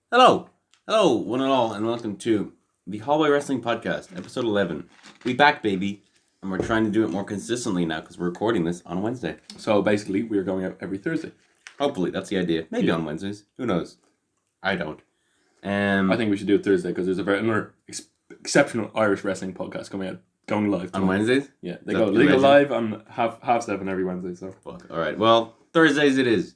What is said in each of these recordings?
Hello, one and all, and welcome to the Hallway Wrestling Podcast, episode 11. We back, baby, and we're trying to do it more consistently now because we're recording this on Wednesday. So basically, we're going out every Thursday. Hopefully, that's the idea. Maybe on Wednesdays. Who knows? I don't. I think we should do it Thursday because there's another exceptional Irish wrestling podcast going live on Wednesdays. Yeah, they go live on half 7 every Wednesday. So fuck. All right. Well, Thursdays it is.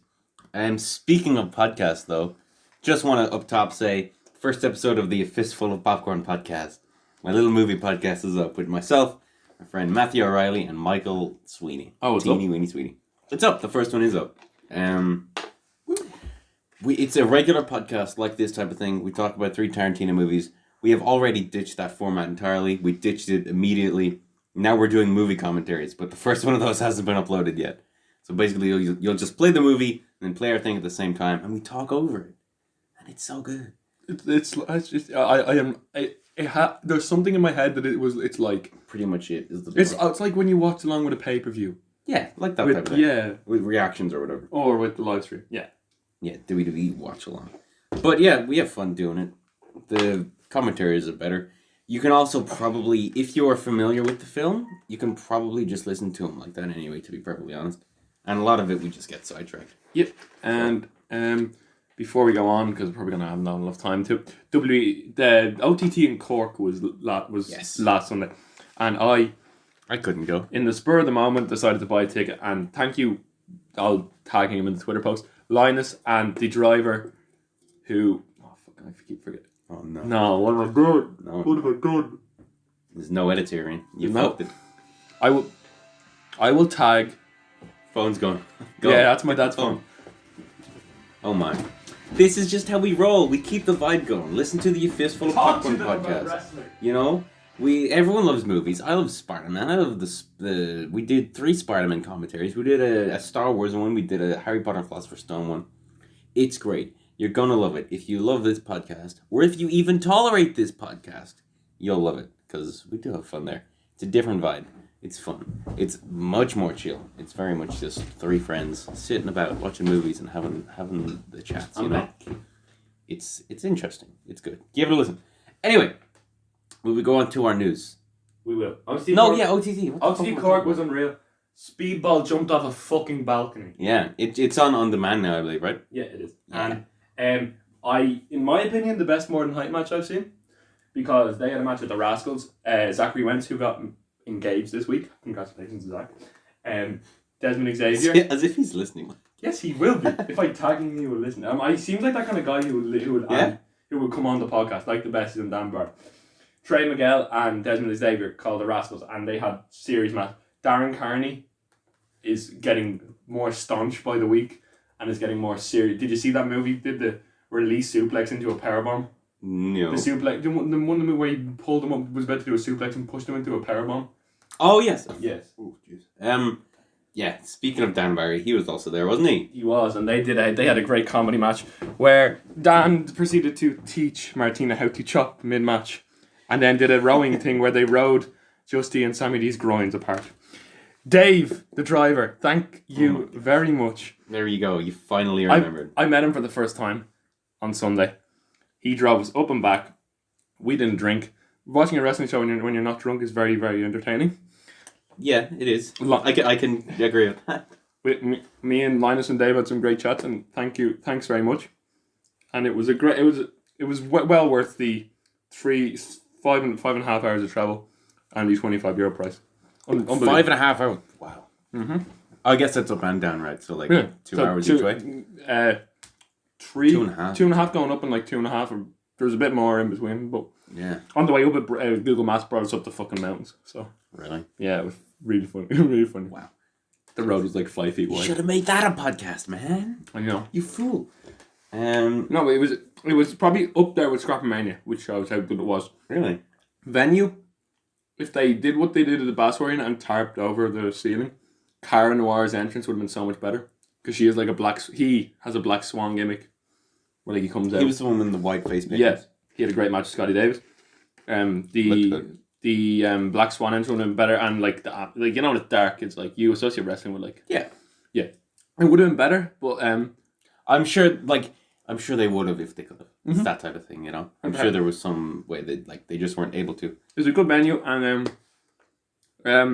Speaking of podcasts, though, just want to up top say first episode of the Fistful of Popcorn podcast. My little movie podcast is up with myself, my friend Matthew O'Reilly, and Michael Sweeney. Oh, it's Teeny up. Weeny Sweeney. It's up. The first one is up. It's a regular podcast like this type of thing. We talk about 3 Tarantino movies. We have already ditched that format entirely. We ditched it immediately. Now we're doing movie commentaries, but the first one of those hasn't been uploaded yet. So basically, you'll just play the movie and then play our thing at the same time, and we talk over it, and it's so good. There's something in my head that it's like Pretty much it is the. It's like when you watch along with a pay-per-view. Yeah, like that type of thing. Yeah, with reactions or whatever, or with the live stream. Yeah, WWE watch along. But yeah, we have fun doing it. The commentaries are better. You can also probably, if you're familiar with the film, you can probably just listen to them like that anyway, to be perfectly honest. And a lot of it, we just get sidetracked. Yep. And before we go on, because we're probably going to have not enough time to, the OTT in Cork was last Sunday. And I couldn't go. In the spur of the moment, decided to buy a ticket. And thank you, I'll tag him in the Twitter post, Linus and the driver who... Oh, fuck, I keep forgetting. Oh, no. No, what have I done? No. What have I done? There's no editing. You fucked it. I will tag... Phone's going. Go. Yeah, that's my dad's phone. Oh my. This is just how we roll. We keep the vibe going. Listen to the Fistful of Popcorn podcast. You know? Everyone loves movies. I love Spider-Man. I love we did 3 Spider-Man commentaries. We did a Star Wars one. We did a Harry Potter and Philosopher's Stone one. It's great. You're gonna love it. If you love this podcast, or if you even tolerate this podcast, you'll love it. Because we do have fun there. It's a different vibe. It's fun. It's much more chill. It's very much just 3 friends sitting about watching movies and having the chats. You know, it's interesting. It's good. Give it a listen. Anyway, will we go on to our news? We will. OTT. OTT Cork was unreal. Speedball jumped off a fucking balcony. Yeah, it's on demand now, I believe, right? Yeah, it is. Yeah. And in my opinion, the best More Than Hype match I've seen, because they had a match with the Rascals. Zachary Wentz, who got engaged this week. Congratulations to Zach. Desmond Xavier. As if he's listening. Yes, he will be. If I tag him, he will listen. He seems like that kind of guy who would come on the podcast, like the best in Dan Bar. Trey Miguel and Desmond Xavier called the Rascals, and they had series match. Darren Carney is getting more staunch by the week and is getting more serious. Did you see that movie? Did the release suplex into a powerbomb? No. The suplex, the one where he pulled him up, was about to do a suplex and pushed him into a powerbomb. Oh yes. Yes. Oh jeez. Yeah. Speaking of Dan Barry, he was also there, wasn't he? He was, and they had a great comedy match where Dan proceeded to teach Martina how to chop mid-match, and then did a rowing thing where they rowed Justy and Sammy D's groins apart. Dave, the driver, thank you very much. There you go. You finally remembered. I met him for the first time on Sunday. He drove us up and back. We didn't drink. Watching a wrestling show when you're not drunk is very, very entertaining. Yeah, it is. I can agree with that. With me and Linus and Dave had some great chats, and thanks very much. And it was it was well worth the 5.5 hours of travel and the €25 price. 5.5 hours. Wow. Mm-hmm. I guess that's up and down, right? So 2 hours each way. 2.5. 2.5 going up and 2.5. Or there was a bit more in between, but yeah. On the way up, Google Maps brought us up the fucking mountains. So really, yeah, it was really funny. Really funny. Wow. The road was 5 feet wide. You should have made that a podcast, man. I know. You fool. No, it was probably up there with Scrapmania, which shows how good it was. Really? Venue, if they did what they did at the Basswarian and tarped over the ceiling, Cara Noir's entrance would have been so much better. Because he has a black swan gimmick. Where he comes out. He was the one with the white face paint. Yeah. He had a great match with Scotty Davis. The Black Swan entrance would have been better, and it's dark. It's you associate wrestling with yeah. It would have been better, but I'm sure I'm sure they would have if they could have. It's that type of thing, you know. I'm sure there was some way that they just weren't able to. It's a good menu, and I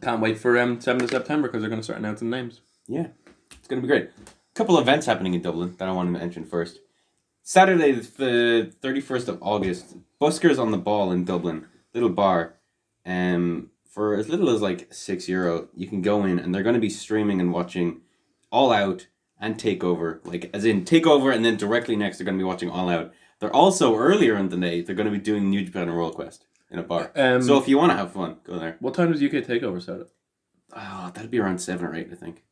can't wait for 7th of September because they're going to start announcing names. Yeah, it's going to be great. A couple events happening in Dublin that I wanted to mention first. Saturday, the 31st of August, Buskers on the Ball in Dublin, little bar. For as little as like €6, you can go in and they're going to be streaming and watching All Out and Takeover, like as in Takeover, and then directly next they're going to be watching All Out. They're also earlier in the day they're going to be doing New Japan and Royal Quest in a bar. So if you want to have fun, go there. What time does UK Takeover start at? Oh, that'd be around 7 or 8, I think,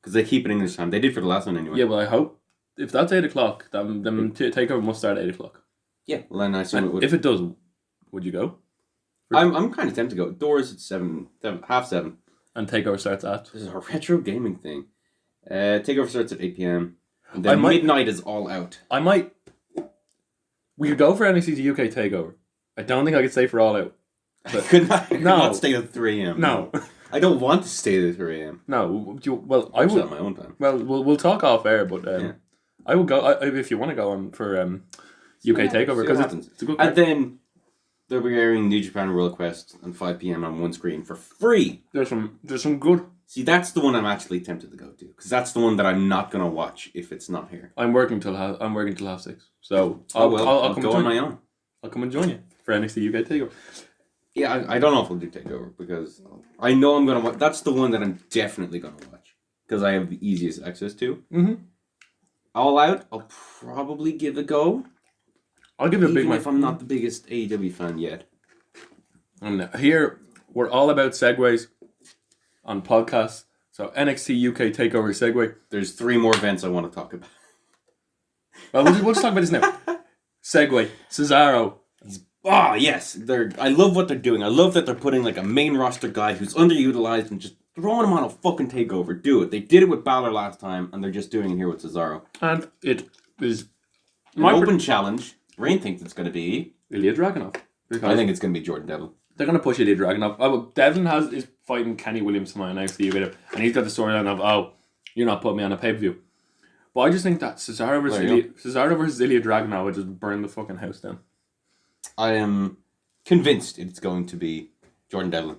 because they keep it English time. They did for the last one anyway. Yeah, well, I hope if that's 8:00, then Takeover must start at 8:00. Yeah, well then I assume it would. If it does, would you go? I'm kind of tempted to go. Doors at 7, 7:30. And Takeover starts at? This is a retro gaming thing. Takeover starts at 8 p.m. And then midnight is All Out. We could go for NXT's UK Takeover. I don't think I could stay for All Out. I could not stay at 3 a.m. No. I don't want to stay at 3 a.m. No. I would. At my own time. Well, we'll talk off air, but I will go if you want to go on for UK Takeover because it's a good card. And then they'll be airing New Japan World Quest on 5 p.m. on one screen for free. There's some good. See, that's the one I'm actually tempted to go to because that's the one that I'm not gonna watch if it's not here. I'm working till 6, so I'll go on my own. I'll come and join you for NXT UK Takeover. Yeah, I don't know if I'll do Takeover because I know I'm gonna watch. That's the one that I'm definitely gonna watch because I have the easiest access to. Mm-hmm. All Out, I'll probably give a go. I'll give it a big one. If I'm not the biggest AEW fan yet. And here, we're all about segues on podcasts. So NXT UK Takeover segue. There's 3 more events I want to talk about. Well, we'll just talk about this now. Segue. Cesaro. Yes. I love what they're doing. I love that they're putting like a main roster guy who's underutilized and just throwing him on a fucking takeover. Do it. They did it with Balor last time, and they're just doing it here with Cesaro. And it is an open challenge. Rain thinks it's going to be Ilya Dragunov. I think it's going to be Jordan Devlin. They're going to push Ilya Dragunov. Devlin is fighting Kenny Williams tomorrow next to you, and he's got the storyline of, you're not putting me on a pay-per-view. But I just think that Cesaro versus Ilya Dragunov would just burn the fucking house down. I am convinced it's going to be Jordan Devlin.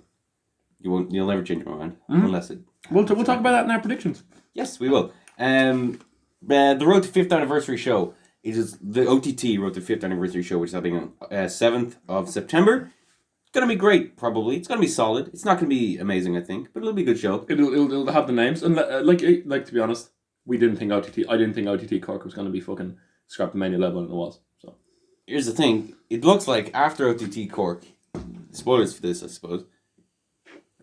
You'll never change your mind unless it. We'll talk about that in our predictions. Yes, we will. The Road to 5th Anniversary show. It is the OTT Road to 5th Anniversary show, which is happening on 7th of September. It's going to be great, probably. It's going to be solid. It's not going to be amazing, I think, but it'll be a good show. It'll have the names. And like to be honest, I didn't think OTT Cork was going to be fucking scrap the menu level, and it was. So here's the thing. It looks like after OTT Cork, spoilers for this, I suppose.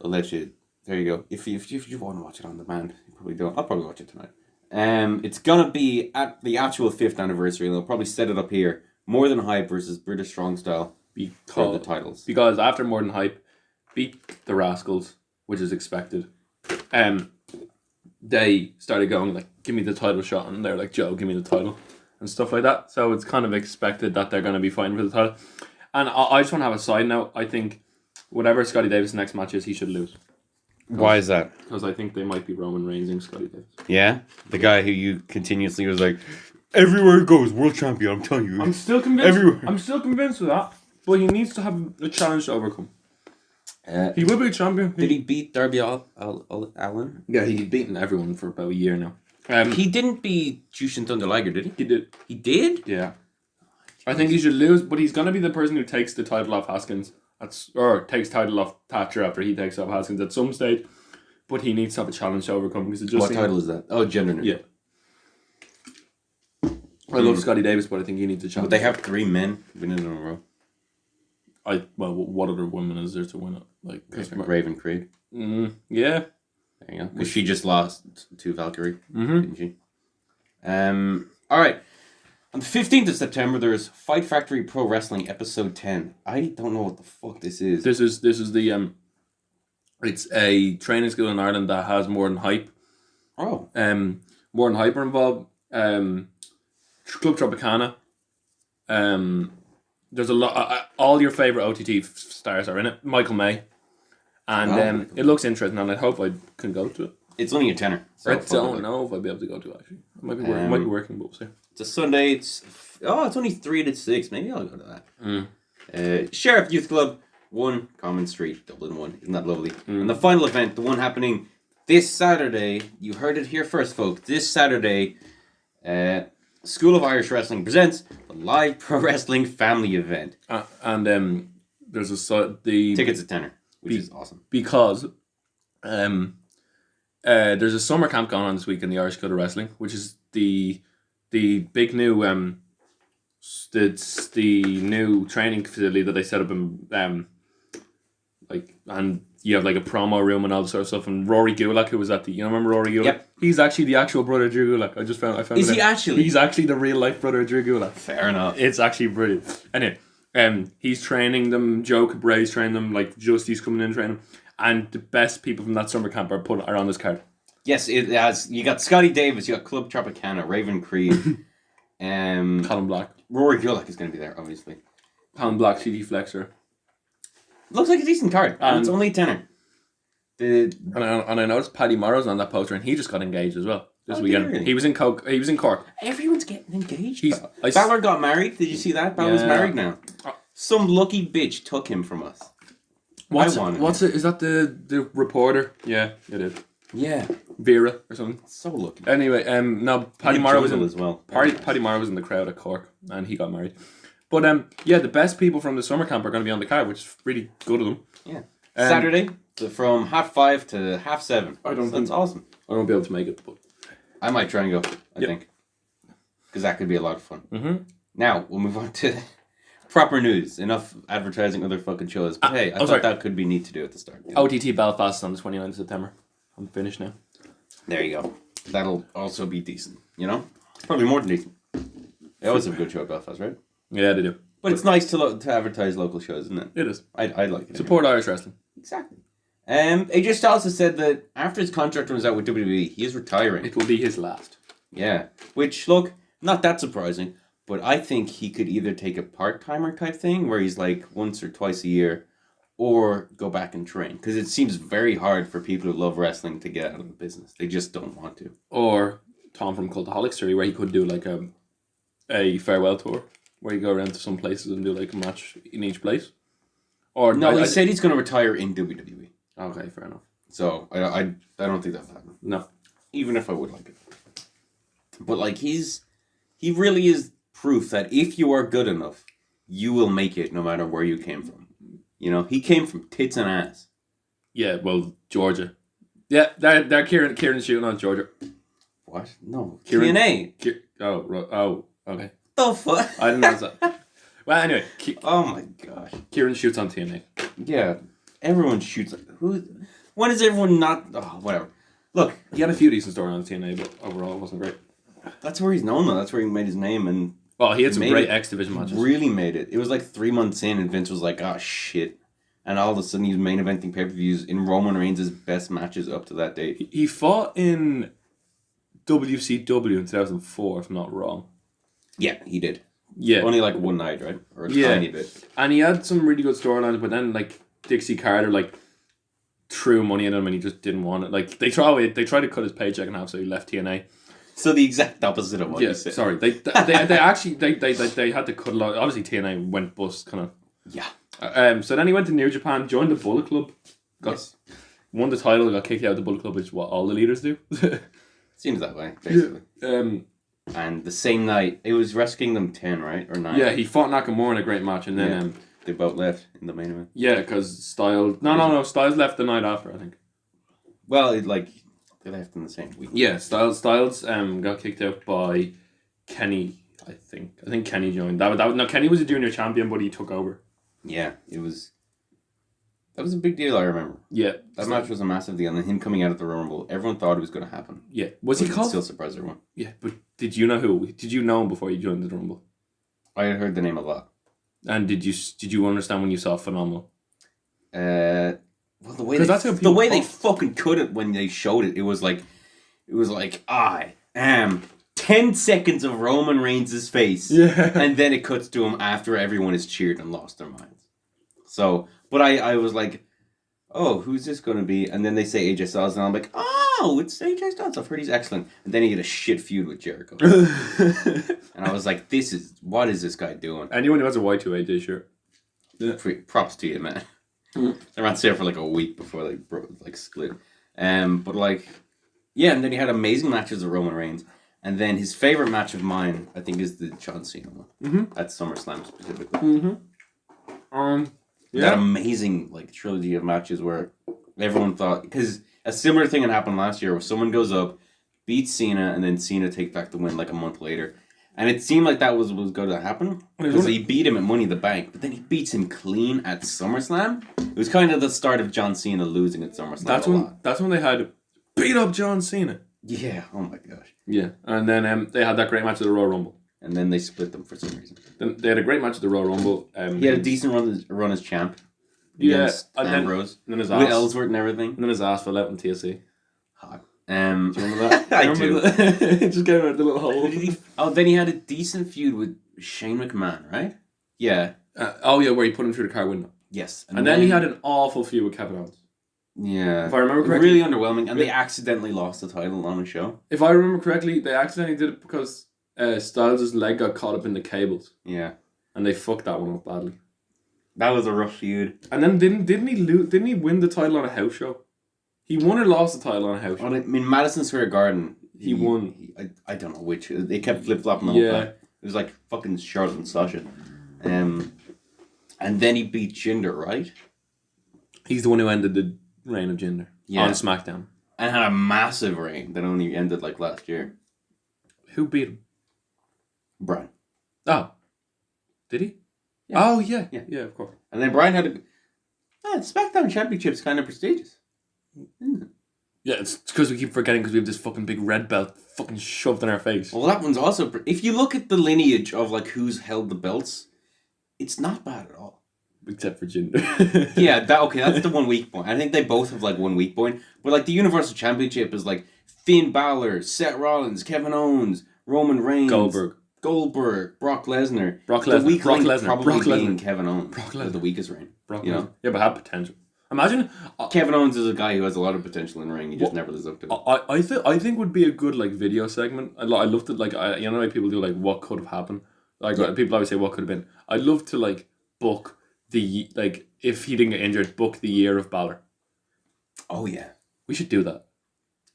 I'll let you. There you go. If you want to watch it on demand, you probably don't. I'll probably watch it tonight. It's gonna be at the actual 5th anniversary, and they'll probably set it up here. More Than Hype versus British Strong Style for the titles. Because after More Than Hype beat the Rascals, which is expected, they started going like, "Give me the title shot," and they're like, "Joe, give me the title," and stuff like that. So it's kind of expected that they're going to be fighting for the title. And I just want to have a side note. I think whatever Scotty Davis' next match is, he should lose. Why is that? Because I think they might be Roman Reigns Scotty Davis. Yeah? The guy who you continuously was like, everywhere he goes, world champion, I'm telling you. I'm still convinced. Everywhere. I'm still convinced of that. But he needs to have a challenge to overcome. He will be a champion. Did he beat Darby Allin? Yeah, he's beaten everyone for about a year now. He didn't beat Jushin Thunder Liger, did he? He did. He did? Yeah. I think he should lose, but he's going to be the person who takes the title off Haskins. Or takes title off Thatcher after he takes off Haskins at some stage. But he needs to have a challenge to overcome. Because it just what title is that? Oh, gender neutral. Yeah. I love Scotty Davis, but I think he needs a challenge. But they have 3 men winning in a row. What other woman is there to win it? Like Raven Creed. Yeah. There you go. Because she just lost to Valkyrie, didn't she? All right. On the 15th of September, there's Fight Factory Pro Wrestling Episode 10. I don't know what the fuck this is. This is the it's a training school in Ireland that has More Than Hype. Oh. More Than Hype are involved. Club Tropicana. There's a lot. All your favorite OTT stars are in it. Michael May, and it looks interesting, and I hope I can go to it. It's only a tenner. So I don't know if I'll be able to go to actually. I might be working, but we'll see. It's a Sunday. It's only 3 to 6. Maybe I'll go to that. Sheriff Youth Club 1, Common Street, Dublin 1. Isn't that lovely? And the final event, the one happening this Saturday. You heard it here first, folks. This Saturday, School of Irish Wrestling presents the live pro wrestling family event. And there's the tickets a tenner, which is awesome because there's a summer camp going on this week in the Irish School of Wrestling, which is the big new the new training facility that they set up in and you have like a promo room and all that sort of stuff. And Rory Gulak, who was at remember Rory Gulak? Yep. He's actually the actual brother of Drew Gulak. I found. Is he actually? He's actually the real life brother of Drew Gulak. Fair enough. It's actually brilliant. Anyway, he's training them. Joe Cabrera's training them. Like Justy's coming in training them. And the best people from that summer camp are on this card. Yes, it has. You got Scotty Davis. You got Club Tropicana, Raven Creed, Colin Black. Rory Gulak is going to be there, obviously. Colin Black, CD Flexer. Looks like a decent card, and it's only a tenner. And I noticed Paddy Morrow's on that poster, and he just got engaged as well this weekend. Really? He was in Cork. Everyone's getting engaged. Balor got married. Did you see that? Balor's married now. Some lucky bitch took him from us. Is that the reporter? Yeah, it is. Yeah, Vera or something. So lucky. Anyway, no, Paddy Morrow was in as well. Paddy Morrow was in the crowd at Cork, and he got married. But the best people from the summer camp are going to be on the card, which is really good of them. Yeah. Saturday, from 5:30 to 7:30. That's awesome. I won't be able to make it, but I might try and go. I think because that could be a lot of fun. Mm-hmm. Now we'll move on to proper news. Enough advertising other fucking shows. But hey, I thought that could be neat to do at the start. OTT Belfast on the 29th of September. I'm finished now. There you go. That'll also be decent. You know, it's probably more than decent. They always have a good show at Belfast, right? Yeah, they do. But it's nice to advertise local shows, isn't it? It is. I like it. Support Irish wrestling. Exactly. AJ Styles has said that after his contract runs out with WWE, he is retiring. It will be his last. Yeah. Which, look, not that surprising, but I think he could either take a part-timer type thing where he's like once or twice a year, or go back and train. Because it seems very hard for people who love wrestling to get out of the business. They just don't want to. Or Tom from Cultaholics theory, where he could do like a farewell tour, where you go around to some places and do like a match in each place. Or no, he said he's going to retire in WWE. Okay, fair enough. So I don't think that'll happen. No, even if I would like it. But like he really is proof that if you are good enough, you will make it no matter where you came from. You know, he came from tits and ass. Yeah, well, Georgia. Yeah, they're Kieran shooting on Georgia. What? No, Kieran, TNA. Oh, okay. The fuck? I didn't know that. Well, anyway. Oh my gosh. Kieran shoots on TNA. Yeah, everyone shoots. When is everyone not? Oh, whatever. Look, he had a few decent storylines on TNA, but overall it wasn't great. That's where he's known though. That's where he made his name and. Well, he had some great X Division matches. Really made it. It was like 3 months in, and Vince was like, "Oh shit!" And all of a sudden, he's main eventing pay-per-views in Roman Reigns' best matches up to that date. He fought in WCW in 2004, if I'm not wrong. Yeah, he did. Yeah, only like one night, right? Or a tiny bit. And he had some really good storylines, but then like Dixie Carter like threw money at him, and he just didn't want it. Like they tried to cut his paycheck in half, so he left TNA. So the exact opposite of what you said. Sorry, they actually they had to cut a lot. Obviously, TNA went bust, kind of. Yeah. So then he went to New Japan, joined the Bullet Club, won the title, got kicked out of the Bullet Club, which is what all the leaders do. Seems that way, basically. Yeah. And the same night, it was Wrestle Kingdom 10, right? Or 9? Yeah, he fought Nakamura in a great match, and then they both left in the main event. Yeah, because Styles. No. Styles left the night after, I think. Well, they left in the same week. Yeah, Styles got kicked out by Kenny. I think Kenny joined. No, Kenny was a junior champion, but he took over. Yeah, that was a big deal. I remember. Yeah, that match was a massive deal, and then him coming out of the Rumble, everyone thought it was going to happen. Yeah, was he called? Still surprised everyone. Yeah, but did you know who? Did you know him before you joined the Rumble? I had heard the name a lot. And did you understand when you saw Phenomenal? Well, the way they fucking cut it when they showed it, it was like I am 10 seconds of Roman Reigns' face, and then it cuts to him after everyone has cheered and lost their minds. So, but I was like, oh, who's this going to be? And then they say AJ Styles, and I'm like, no, it's AJ Styles. I've heard he's excellent. And then he had a shit feud with Jericho. And I was like, what is this guy doing? Anyone who has a Y2 AJ shirt. Yeah. Props to you, man. They ran there for like a week before they split. But like, yeah, and then he had amazing matches with Roman Reigns. And then his favorite match of mine, I think, is the John Cena one. At SummerSlam specifically. That amazing like trilogy of matches where everyone thought, because a similar thing had happened last year where someone goes up, beats Cena, and then Cena takes back the win like a month later. And it seemed like that was going to happen. Because he beat him at Money in the Bank, but then he beats him clean at SummerSlam. It was kind of the start of John Cena losing at SummerSlam. That's when they had beat up John Cena. Yeah, oh my gosh. Yeah, and then they had that great match at the Royal Rumble. And then they split them for some reason. Then they had a great match at the Royal Rumble. He had a decent run as champ. Yeah, and Ambrose. Then his ass. With Ellsworth and everything. And then his ass fell out in TSC. Hot. Do you remember that? I do. It just came out the little hole. Then he had a decent feud with Shane McMahon, right? Yeah. Where he put him through the car window. Yes. And then he had an awful feud with Kevin Owens. Yeah. If I remember correctly. Really underwhelming, and they accidentally lost the title on a show. If I remember correctly, they accidentally did it because Styles' leg got caught up in the cables. Yeah. And they fucked that one up badly. That was a rough feud. And then didn't he win the title on a house show? He won or lost the title on a house show? In Madison Square Garden, he won. I don't know which. They kept flip-flopping the whole time. It was like fucking Charlotte and Sasha. And then he beat Jinder, right? He's the one who ended the reign of Jinder on SmackDown. And had a massive reign that only ended like last year. Who beat him? Brian. Oh. Did he? Yeah. Oh, yeah. Yeah, of course. And then Brian had SmackDown Championship's kind of prestigious. Isn't it? Yeah, it's because we keep forgetting because we have this fucking big red belt fucking shoved in our face. Well, that one's also... If you look at the lineage of like who's held the belts, it's not bad at all. Except for Jinder. Yeah, that's the one weak point. I think they both have like one weak point. But like the Universal Championship is like Finn Balor, Seth Rollins, Kevin Owens, Roman Reigns, Goldberg, Brock Lesnar. The weak link probably being Kevin Owens. Brock Lesnar. The weakest reign. You know? Yeah, but had potential. Imagine Kevin Owens is a guy who has a lot of potential in the ring. He just never lives up to it. I think would be a good like video segment. I love to like you know like people do like what could have happened. Like people always say what could have been. I'd love to like book the like if he didn't get injured, book the year of Balor. Oh yeah, we should do that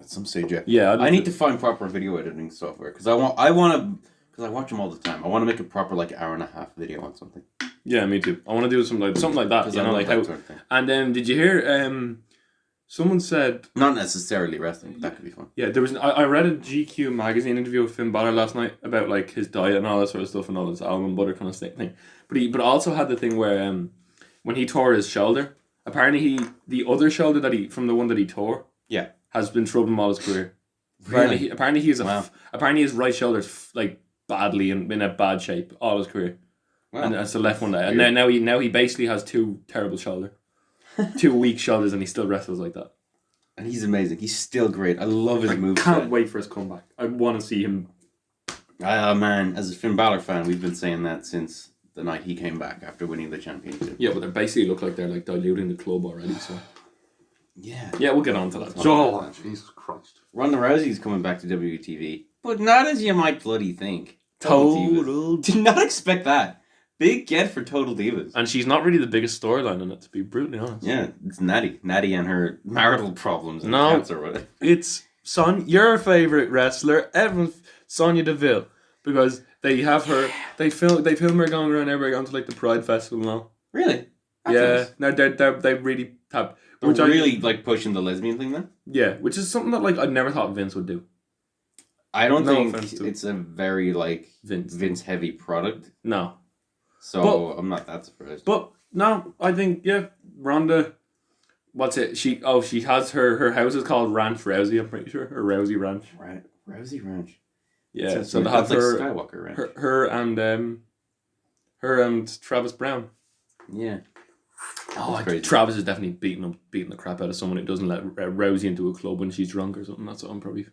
at some stage. Yeah, yeah. I need to find proper video editing software because I want to because I watch them all the time. I want to make a proper like hour and a half video on something. Yeah, me too. I want to do something like that. You know, like how. Sort of thing. And then did you hear? Someone said not necessarily wrestling, but that could be fun. Yeah, there was. I read a GQ magazine interview with Finn Balor last night about like his diet and all that sort of stuff and all this almond butter kind of thing. But also had the thing where when he tore his shoulder, apparently the other shoulder from the one that he tore, has been troubling him all his career. Really? Apparently apparently his right shoulder's like badly in a bad shape all his career. Wow. And it's the left one there. And now he basically has two terrible shoulders. 2 weak shoulders and he still wrestles like that. And he's amazing. He's still great. I love his moves. I can't wait for his comeback. I want to see him. Man, as a Finn Balor fan, we've been saying that since the night he came back after winning the championship. Yeah, but they basically look like they're like diluting the club already. So yeah, we'll get on to that. Oh, Jesus Christ! Ronda Rousey's coming back to WTV, but not as you might bloody think. Total. Did not expect that. Big get for Total Divas. And she's not really the biggest storyline in it, to be brutally honest. Yeah, it's Natty. Natty and her marital problems and cancer. Whatever. It's your favourite wrestler, Sonya Deville. Because they have her, they film her going around everywhere, going to like the Pride Festival and all. Really? That's nice. No, they really have. They're really like pushing the lesbian thing then? Yeah, which is something that like I never thought Vince would do. I don't think it's a very like Vince heavy product. No. So I'm not that surprised. But no, I think Ronda. What's it? She has her house is called Ranch Rousey. I'm pretty sure, or Rousey Ranch. Right, Rousey Ranch. Yeah, so they have like Skywalker Ranch. Her and Travis Brown. Yeah. Oh, Travis is definitely beating the crap out of someone who doesn't let Rousey into a club when she's drunk or something. That's what I'm probably.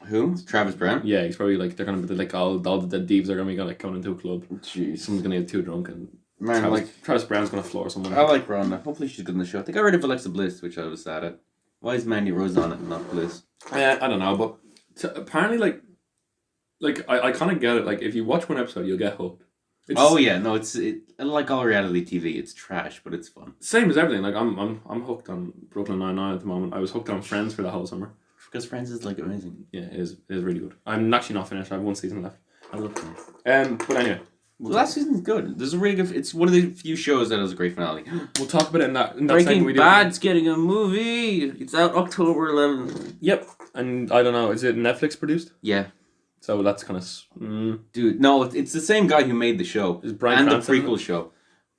Who? Travis Brown? Yeah, he's probably like they're gonna be like all the divs are gonna be like coming into a club. Jeez. Someone's gonna get too drunk and man, Travis Brown's gonna floor someone. I like Ronda. Hopefully she's good in the show. They got rid of Alexa Bliss, which I was sad at. Why is Mandy Rose on it and not Bliss? I don't know, but apparently, like I kind of get it. Like, if you watch one episode, you'll get hooked. It's like all reality TV. It's trash, but it's fun. Same as everything. Like, I'm hooked on Brooklyn Nine-Nine at the moment. I was hooked on Friends for the whole summer. Because Friends is like amazing. Yeah, it is really good. I'm actually not finished. I have one season left. I love Friends. But anyway. The last season's good. There's a really good. It's one of the few shows that has a great finale. We'll talk about it in that Breaking Bad's getting a movie. It's out October 11th. Yep. And I don't know, is it Netflix produced? Yeah. So that's kind of... Dude, no, it's the same guy who made the show. Is Bryan and Cranston the prequel show.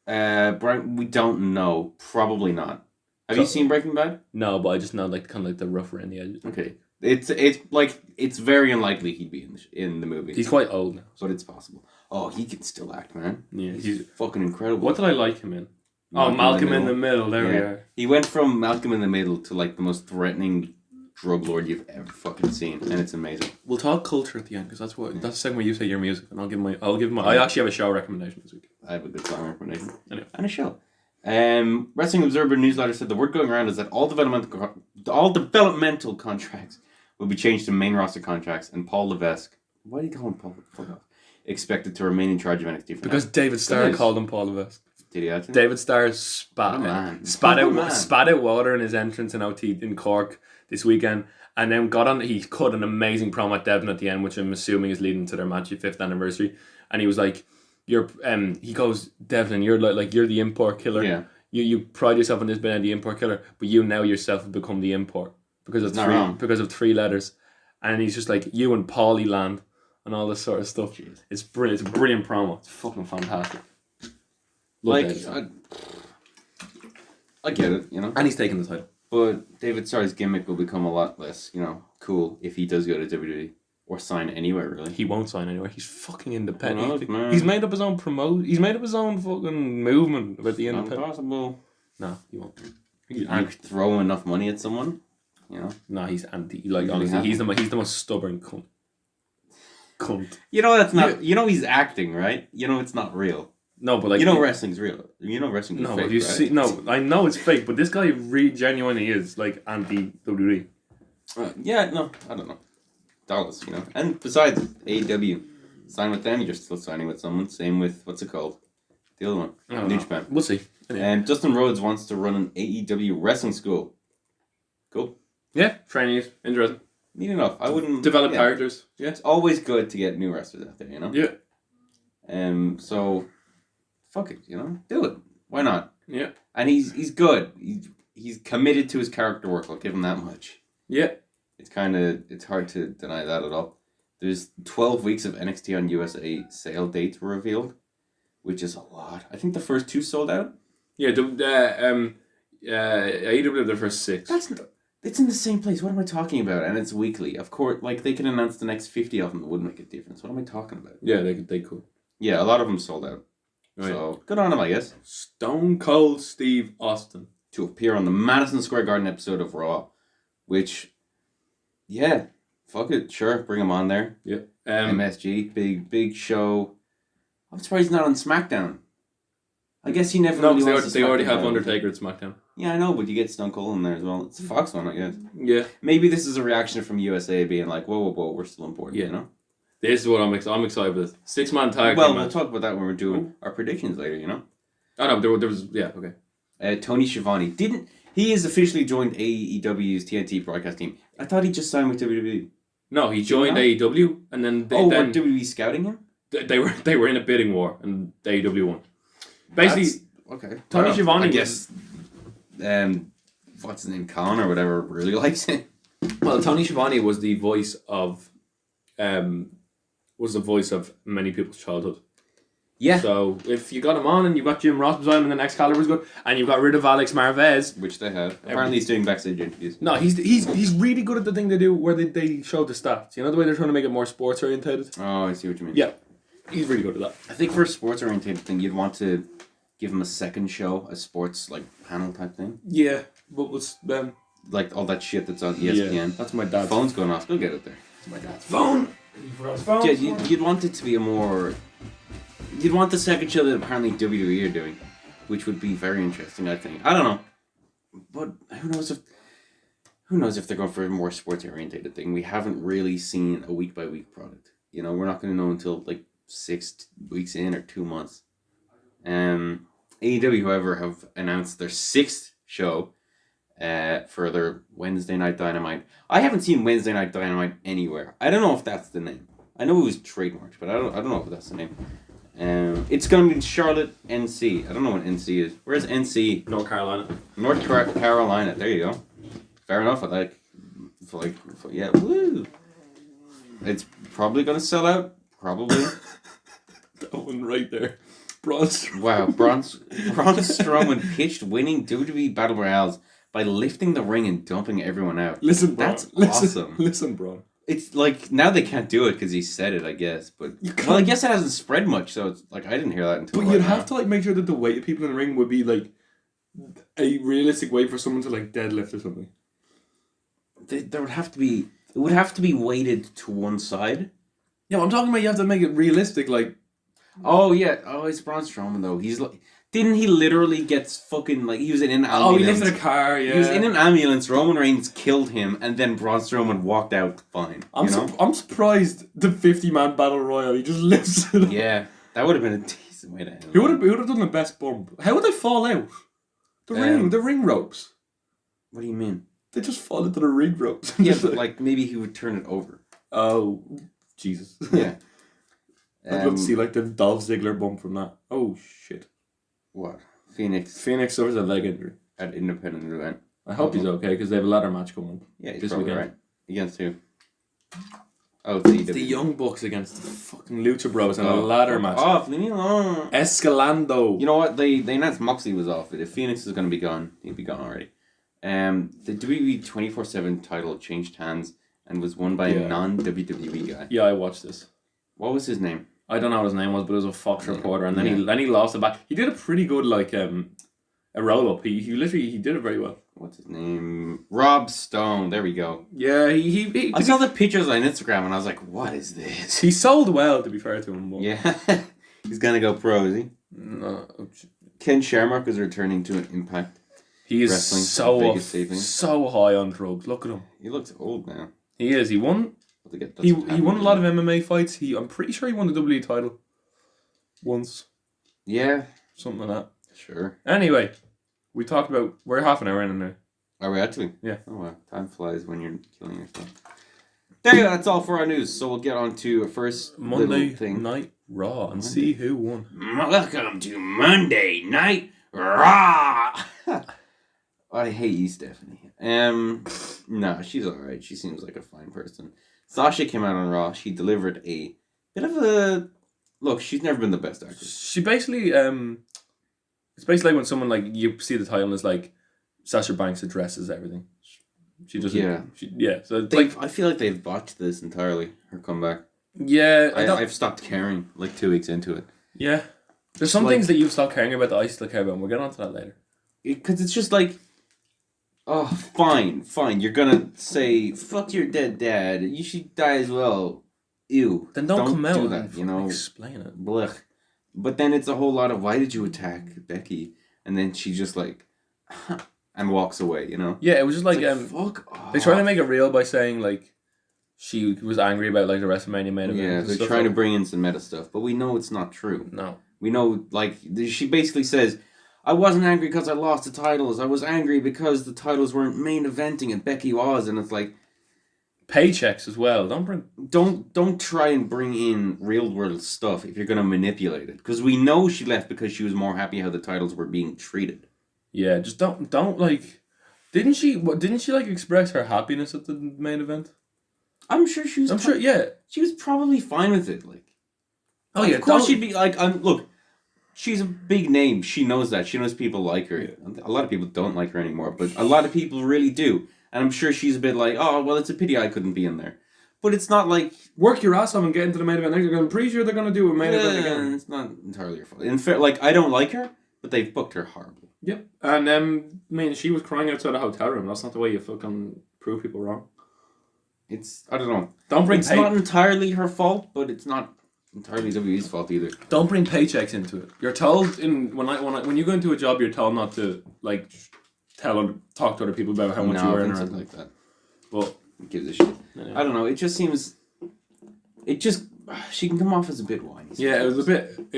Brian, we don't know. Probably not. Have you seen Breaking Bad? No, but I just know like kind of like the rough around the edges. Okay. It's very unlikely he'd be in the movie. He's quite old now. But it's possible. Oh, he can still act, man. Yeah. He's fucking incredible. What did I like him in? Malcolm in the Middle. There we are. He went from Malcolm in the Middle to like the most threatening drug lord you've ever fucking seen, and it's amazing. We'll talk culture at the end because that's the segment where you say your music, and I'll give my. I actually have a show recommendation this week. I have a good song recommendation anyway. And a show. Wrestling Observer newsletter said the word going around is that all developmental contracts will be changed to main roster contracts, and Paul Levesque. Why do you call him Paul? Fuck off. Expected to remain in charge of NXT for because now. David Starr called him Paul Levesque. Did he actually? David Starr spat out water in his entrance in OT in Cork this weekend, and then he cut an amazing promo at Devon at the end, which I'm assuming is leading to their match at 5th anniversary. And he was like, he goes, Devon, you're like you're the import killer. Yeah. You pride yourself on this being the import killer, but you now yourself have become the import because of 3 letters. And he's just like, you and Paulie land and all this sort of stuff. Jeez. It's brilliant. It's a brilliant promo. It's fucking fantastic. I get it, you know. And he's taking the title. But David Starr's gimmick will become a lot less, cool if he does go to WWE or sign anywhere, really. He won't sign anywhere. He's fucking independent. Man. He's made up his own He's made up his own fucking movement about the independent. Impossible. No, he won't. You throw enough money at someone, No, he's anti. Like, honestly, he's the most stubborn cunt. That's not. He's acting, right? It's not real. No, but like wrestling's real. Wrestling's no, fake. If you see, no, I know it's fake, but this guy genuinely is like anti WWE. I don't know. Dollars, and besides AEW, sign with them. You're still signing with someone. Same with what's it called? The other one, New Japan. We'll see. And Dustin Rhodes wants to run an AEW wrestling school. Cool. Yeah, trainees, interesting. Neat enough. I wouldn't develop characters. Yeah, it's always good to get new wrestlers out there. Yeah. So, fuck it. Do it. Why not? Yeah. And he's good. He's committed to his character work. I'll give him that much. Yeah. It's hard to deny that at all. There's 12 weeks of NXT on USA sale dates were revealed, which is a lot. I think the first 2 sold out. Yeah, AEW the first 6. It's in the same place. What am I talking about? And it's weekly. Of course, they can announce the next 50 of them. It wouldn't make a difference. What am I talking about? Yeah, they could. Yeah, a lot of them sold out. Right. So, good on him, I guess. Stone Cold Steve Austin. To appear on the Madison Square Garden episode of Raw, which, yeah, fuck it. Sure, bring him on there. Yeah. MSG, big show. I'm surprised he's not on SmackDown. I guess he never really wants to. They already have Undertaker at SmackDown. Yeah, I know, but you get Stone Cold in there as well. It's a Fox one, I guess. Yeah. Maybe this is a reaction from USA being like, whoa, we're still important, This is what I'm excited with. 6-man tag. Well, we'll talk about that when we're doing our predictions later, Oh, no, there was, yeah, okay. Tony Schiavone. He has officially joined AEW's TNT broadcast team. I thought he just signed with WWE. No, he joined AEW, and then were WWE scouting him? They were in a bidding war, and AEW won. Basically, okay. Tony Schiavone. I guess, what's his name, Khan or whatever, really likes him. Well, Tony Schiavone was the voice of many people's childhood. Yeah. So if you got him on and you got Jim Ross beside him and the next Excalibur's good, and you got rid of Alex Marvez, which they have. Apparently, he's doing backstage interviews. No, he's really good at the thing they do where they show the stats. The way they're trying to make it more sports orientated. Oh, I see what you mean. Yeah, he's really good at that. I think for a sports orientated thing, you'd want to give him a second show, a sports panel type thing. Yeah, but what's like all that shit that's on ESPN. Yeah, that's my dad's phone's going off. Go get it there. It's my dad's phone. Yeah, you'd want it to be a more. You'd want the second show that apparently WWE are doing, which would be very interesting. I think. I don't know, but who knows if who knows if they're going for a more sports-orientated thing. We haven't really seen a week-by-week product. You know, we're not going to know until like 6 weeks in or 2 months. AEW, however, have announced their 6th show for their Wednesday Night Dynamite. I haven't seen Wednesday Night Dynamite anywhere. I don't know if that's the name. I know it was trademarked, but I don't know if that's the name. It's going to be in Charlotte, NC. I don't know what NC is. Where's NC? North Carolina. North Carolina. There you go. Fair enough. Yeah. Woo. It's probably going to sell out. Probably. That one right there. Braun Strowman. Wow. Braun Strowman pitched winning WWE Battle Royales by lifting the ring and dumping everyone out. Listen, Braun. That's awesome. Listen, Braun. It's like, now they can't do it because he said it, I guess. But, well, I guess it hasn't spread much, so it's like, I didn't hear that until But you'd have to, like, make sure that the weight of people in the ring would be, like, a realistic way for someone to, like, deadlift or something. There would have to be... It would have to be weighted to one side. Yeah, I'm talking about you have to make it realistic, like... Oh, yeah. Oh, it's Braun Strowman, though. He's like... Didn't he literally get fucking, like, he was in an ambulance. Oh, he lifted a car, yeah. He was in an ambulance, Roman Reigns killed him, and then Braun Strowman walked out fine. I'm surprised the 50-man battle royal, he just lifts it up. Yeah, that would have been a decent way to end it. Who would have done the best bump? How would they fall out? The ring ropes. What do you mean? They just fall into the ring ropes. Yeah, but, like, maybe he would turn it over. Oh, Jesus. Yeah. I'd love to see, like, the Dolph Ziggler bump from that. Oh, shit. What? Phoenix suffers a leg injury at independent event. I hope he's okay because they have a ladder match coming. Yeah, he's this probably weekend. right. Against who? Oh, it's the Young Bucks against the fucking Lucha Bros in a ladder match. Off, leave me alone. Escalando. You know what? They announced Moxley was off it. If Phoenix is going to be gone, he'd be gone already. The WWE 24/7 title changed hands and was won by a non-WWE guy. Yeah, I watched this. What was his name? I don't know what his name was, but it was a Fox reporter, and then he lost it back. He did a pretty good a roll up. He did it very well. What's his name? Rob Stone. There we go. Yeah, he I saw the pictures on Instagram and I was like, what is this? He sold well, to be fair to him. But... Yeah, he's gonna go pro, is he? No. Ken Shamrock is returning to Impact. He is Wrestling so high on drugs. Look at him. He looks old now. He is. He won. He won a lot of MMA fights. I'm pretty sure he won the WWE title once. Yeah, something like that. Sure. Anyway, we talked about. We're half an hour in now. Are we actually? Yeah. Oh wow, time flies when you're killing yourself. There you go. That's all for our news. So we'll get on to first Monday thing. Night Raw and see who won. Welcome to Monday Night Raw. I hate you, Stephanie. No, she's alright. She seems like a fine person. Sasha came out on Raw. She delivered a bit of a... Look, she's never been the best actress. She basically... It's basically like when someone, like, you see the title and it's like, Sasha Banks addresses everything. She doesn't... Yeah. So, I feel like they've botched this entirely, her comeback. Yeah. I've stopped caring, like, 2 weeks into it. Yeah. There's some things that you've stopped caring about that I still care about, and we'll get on to that later. Because it's just like... Oh, fine. You're gonna say, fuck your dead dad. You should die as well. Ew. Then don't come out do that, and explain it. Blech. But then it's a whole lot of, why did you attack Becky? And then she just like, and walks away, Yeah, it was just like, fuck off. They try to make it real by saying, like, she was angry about, like, the WrestleMania main event. Yeah, they're trying to bring in some meta stuff, but we know it's not true. No. We know, like, she basically says, I wasn't angry because I lost the titles. I was angry because the titles weren't main eventing and Becky was, and it's like... Paychecks as well. Don't try and bring in real world stuff if you're going to manipulate it. Because we know she left because she was more happy how the titles were being treated. Yeah, just don't like... Didn't she like express her happiness at the main event? I'm sure she was... yeah. She was probably fine with it, like... Oh yeah, of course she'd be like, look... She's a big name. She knows that. She knows people like her. Yeah. A lot of people don't like her anymore, but a lot of people really do. And I'm sure she's a bit like, oh, well, it's a pity I couldn't be in there. But it's not like... Work your ass off and get into the main event. I'm pretty sure they're going to do a main event again. It's not entirely your fault. In fact, like, I don't like her, but they've booked her horribly. Yep. And, she was crying outside a hotel room. That's not the way you fucking prove people wrong. It's... I don't know. It's not entirely her fault, but it's not... entirely WWE's fault either. Don't bring paychecks into it. You're told when you go into a job, you're told not to like talk to other people about how much you earn or anything like that. but who gives a shit? Yeah. I don't know. It just seems. She can come off as a bit whiny. Yeah, it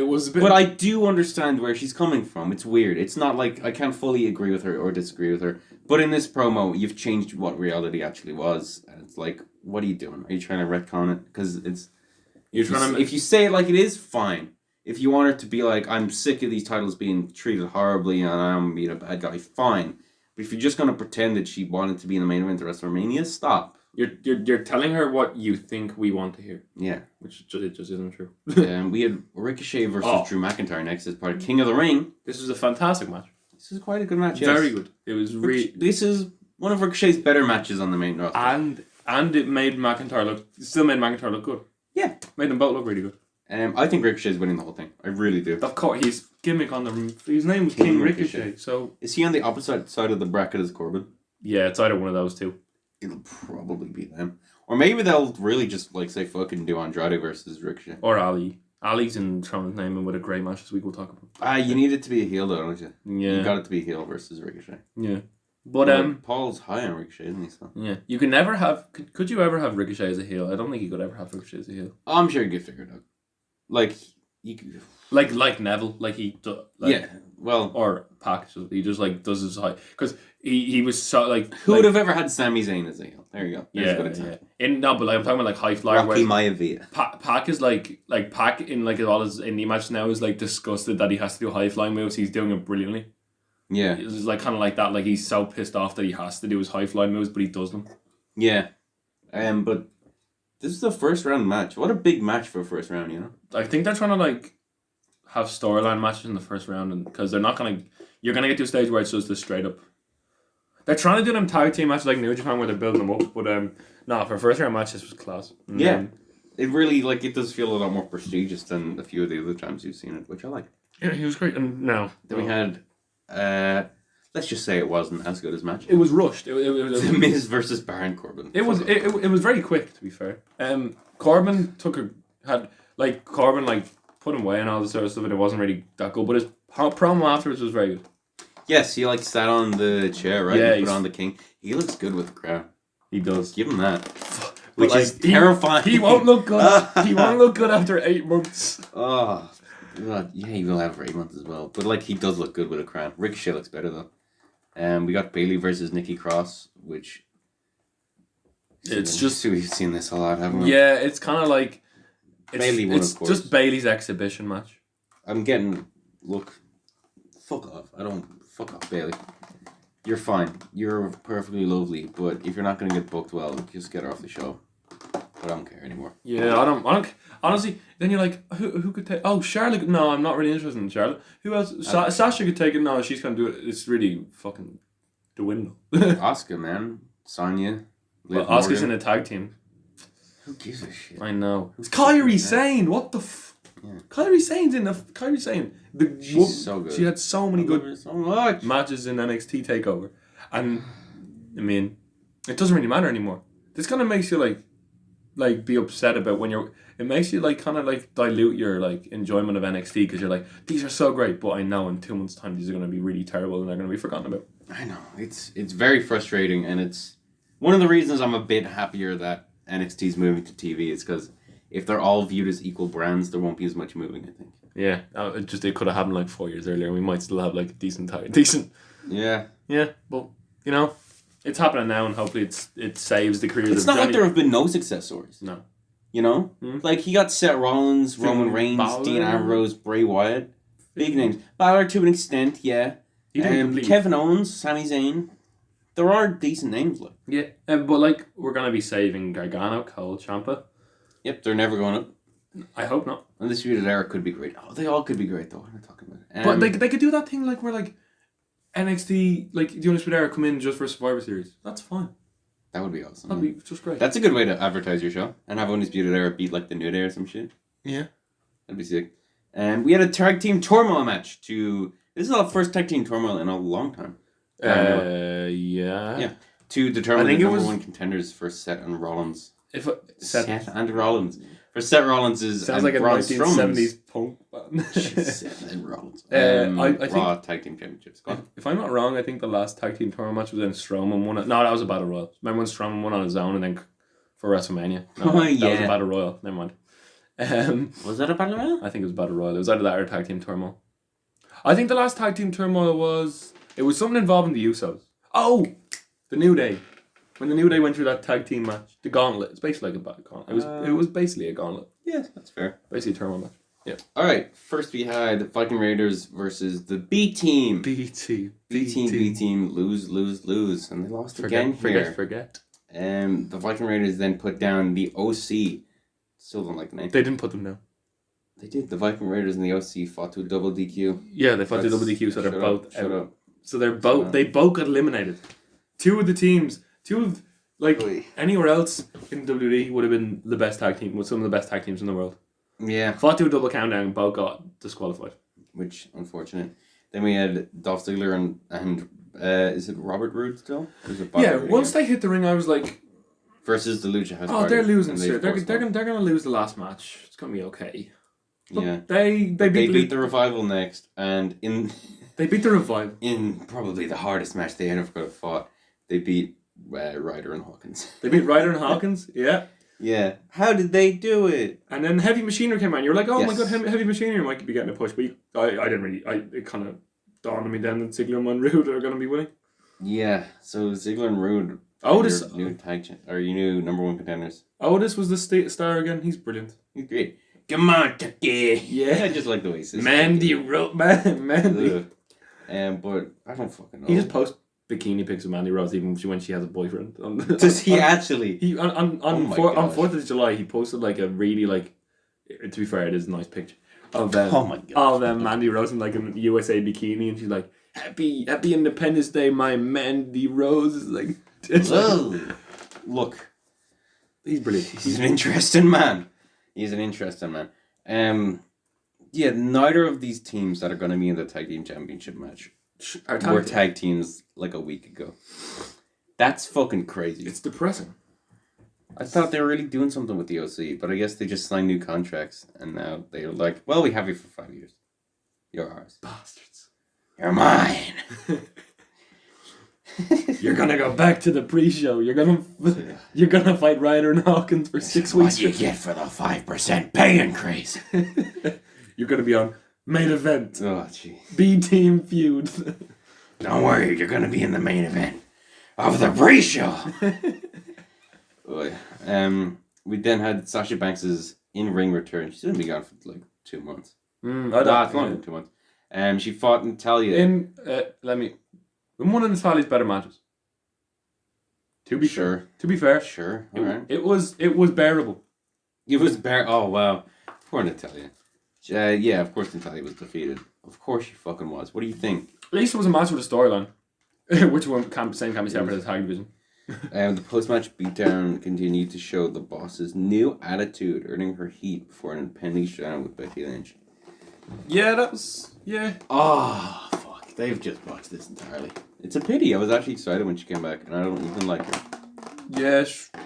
was a bit. But I do understand where she's coming from. It's weird. It's not like I can't fully agree with her or disagree with her. But in this promo, you've changed what reality actually was, and it's like, what are you doing? Are you trying to retcon it? Because it's. If you say it like it is, fine. If you want her to be like, I'm sick of these titles being treated horribly and I'm being a bad guy, fine. But if you're just gonna pretend that she wanted to be in the main event of WrestleMania, stop. You're telling her what you think we want to hear. Yeah. Which it just isn't true. We had Ricochet versus Drew McIntyre next as part of King of the Ring. This was a fantastic match. This is quite a good match, yes. Very good. It was This is one of Ricochet's better matches on the main roster. And it made McIntyre look good. Yeah. Made them both look really good. I think Ricochet's winning the whole thing. I really do. Of course, his gimmick on his name was King Ricochet. So is he on the opposite side of the bracket as Corbin? Yeah, it's either one of those two. It'll probably be them. Or maybe they'll really just say fuck it and do Andrade versus Ricochet. Or Ali. Ali's in Tronin's name and with a great match this week we'll talk about. You need it to be a heel though, don't you? Yeah. You got it to be a heel versus Ricochet. Yeah. But Paul's high on Ricochet, isn't he? So? Yeah. You can never have could you ever have Ricochet as a heel? I don't think you could ever have Ricochet as a heel. I'm sure you get figured out. You could... like Neville, yeah, well, or Pac, he just does his high because he was so who would have ever had Sami Zayn as a heel? There you go. There's a good example. But I'm talking about high flyer. Rocky Maivia. Pac is like Pac in all his indie matches now is disgusted that he has to do high flying moves. He's doing it brilliantly. Yeah, it's kind of like that. He's so pissed off that he has to do his high flying moves, but he does them. Yeah, but this is a first round match. What a big match for a first round, you know. I think they're trying to have storyline matches in the first round, and because they're not gonna, you're gonna get to a stage where it's just this straight up. They're trying to do them tag team matches like New Japan where they're building them up, but no, for a first round match this was class. And yeah, it really it does feel a lot more prestigious than a few of the other times you've seen it, which I like. Yeah, he was great, and now then we had. Let's just say it wasn't as good as match. It was rushed. It was The Miz versus Baron Corbin. It was very quick, to be fair. Corbin Corbin put him away and all this sort of stuff, and it wasn't really that good. But his promo afterwards was very good. Yes, he sat on the chair, right? Yeah, he put on the king. He looks good with the crown. He does. Give him that. Which is terrifying. He won't look good. He won't look good after 8 months. Oh, God. Yeah, he will have for 8 months as well. But he does look good with a crown. Ricochet looks better though. We got Bayley versus Nikki Cross, which it's just we've seen this a lot, haven't we? Yeah, it's kind of like Bayley won, of course. Just Bayley's exhibition match. Fuck off, Bayley. You're fine. You're perfectly lovely, but if you're not gonna get booked well, just get her off the show. I don't care anymore. Yeah, I don't. Honestly, then you're like, who could take? Oh, Charlotte. No, I'm not really interested in Charlotte. Who else? Sasha could take it. No, she's gonna do it. It's really fucking dwindle. Asuka, man, Sonya. Well, Asuka's in a tag team. Who gives a shit? I know. It's Kairi Sane. What the? Yeah. Kairi Sane's in the Kairi Sane. She's so good. She had so many good so much matches in NXT Takeover, and I mean, it doesn't really matter anymore. This kind of makes you be upset about when you're. It makes you dilute your enjoyment of NXT because you're like, these are so great, but I know in 2 months' time these are going to be really terrible and they're going to be forgotten about. I know it's very frustrating, and it's one of the reasons I'm a bit happier that NXT's moving to TV is because if they're all viewed as equal brands, there won't be as much moving. I think. Yeah, it could have happened 4 years earlier. We might still have a decent. Yeah. Yeah, but it's happening now, and hopefully it saves the careers. It's not like there have been no success stories. No. You know? Mm-hmm. He got Seth Rollins, Roman Reigns, Balor. Dean Ambrose, Bray Wyatt. Big names. Balor to an extent, yeah. Kevin Owens, Sami Zayn. There are decent names, Yeah, but we're going to be saving Gargano, Cole, Ciampa. Yep, they're never going up. I hope not. Undisputed Era could be great. Oh, they all could be great, though. What am I talking about? But they could do that thing where NXT, the Undisputed Era come in just for Survivor Series. That's fine. That would be awesome. That'd be just great. That's a good way to advertise your show. And have Undisputed Era beat the New Day or some shit. Yeah. That'd be sick. And we had a tag team turmoil match This is the first tag team turmoil in a long time. Yeah. Yeah. To determine the number one contenders for Seth and Rollins. Seth and Rollins for Seth Rollins's Sounds and like a Braun 1970s punk band. Seth Rollins. I think Raw Tag Team Championships. Go on. If I'm not wrong, I think the last tag team tournament match was in Strowman won it. No, that was a Battle Royal. Remember when Strowman won on his own and then for WrestleMania? No, Oh, that was yeah. a Battle Royal. Never mind. Was that a Battle Royal? I think it was Battle Royal. It was either that or tag team turmoil. I think the last tag team turmoil was something involving the Usos. Oh, the New Day. When the New Day went through that tag team match, the Gauntlet. It's basically like a battle gauntlet. It was basically a gauntlet. Yeah, that's fair. Basically a turmoil match. Yeah. All right. First, we had Viking Raiders versus the B Team. B team. B Team. Lose, and they lost again here. Forget. The Viking Raiders then put down the OC. Still don't like the name. They didn't put them down. They did. The Viking Raiders and the OC fought to a double DQ. Yeah, they fought to double DQ, so they're both Shut out. up. So they both got eliminated. Two of anywhere else in WWE would have been the best tag team, with some of the best tag teams in the world. Yeah. Fought to a double countdown, both got disqualified. Which, unfortunate. Then we had Dolph Ziggler and is it Robert Roode still? Or is it Bobby Roode Once again? they hit the ring, I was like, Versus the Lucha House oh, Party, they're losing and shit. They're forced gonna lose the last match. It's gonna be okay. But Yeah. They beat the Revival next, and they beat the Revival. in probably the hardest match they ever could have fought, they beat Ryder and Hawkins. They beat Ryder and Hawkins, yeah. Yeah. How did they do it? And then Heavy Machinery came out, and you're like, oh my Yes. god, Heavy Machinery might be getting a push. But I didn't really, it kind of dawned on me then that Ziggler and Roode are going to be winning. Yeah. So Ziggler and Roode Otis, your new your new number one contenders. Otis was the star again. He's brilliant. He's great. Come on, Tucky. Yeah. I just like the way he says Mandy. Ugh. But I don't fucking know. He just posts bikini pics of Mandy Rose even when she has a boyfriend. Does he actually? He on my 4th of July he posted like a really to be fair, it is a nice picture of Oh my god. of Mandy Rose in like a USA bikini, and she's like, Happy Independence Day, my Mandy Rose. It's like, Whoa. Look, he's brilliant. he's an interesting man. He's an interesting man. Yeah, neither of these teams that are going to be in the Tag Team Championship match were tag teams like a week ago. That's fucking crazy. It's depressing. I thought they were really doing something with the OC, but I guess they just signed new contracts, and now they're like, well, we have you for 5 years. You're ours. Bastards. You're mine. You're gonna go back to the pre-show. You're gonna fight Ryder and Hawkins for 6 weeks. What you get for the 5% pay increase? You're gonna be on main event. Oh, gee. B Team feud. Don't worry, you're gonna be in the main event of the pre-show. We then had Sasha Banks's in-ring return. She's gonna be gone for like 2 months. I It's not even 2 months. She fought Natalia. In one of Natalia's better matches. To be fair. Sure. All right. It was bearable. It was Oh wow, poor Natalia. Yeah, of course Natalia was defeated. Of course she fucking was. What do you think? At least it was a match with a storyline. Which one can be said for the tag division. The post-match beatdown continued to show the boss's new attitude, earning her heat before an impending showdown with Becky Lynch. Yeah, that was... Yeah. Oh, fuck. They've just botched this entirely. It's a pity. I was actually excited when she came back, and I don't even like her. Yeah,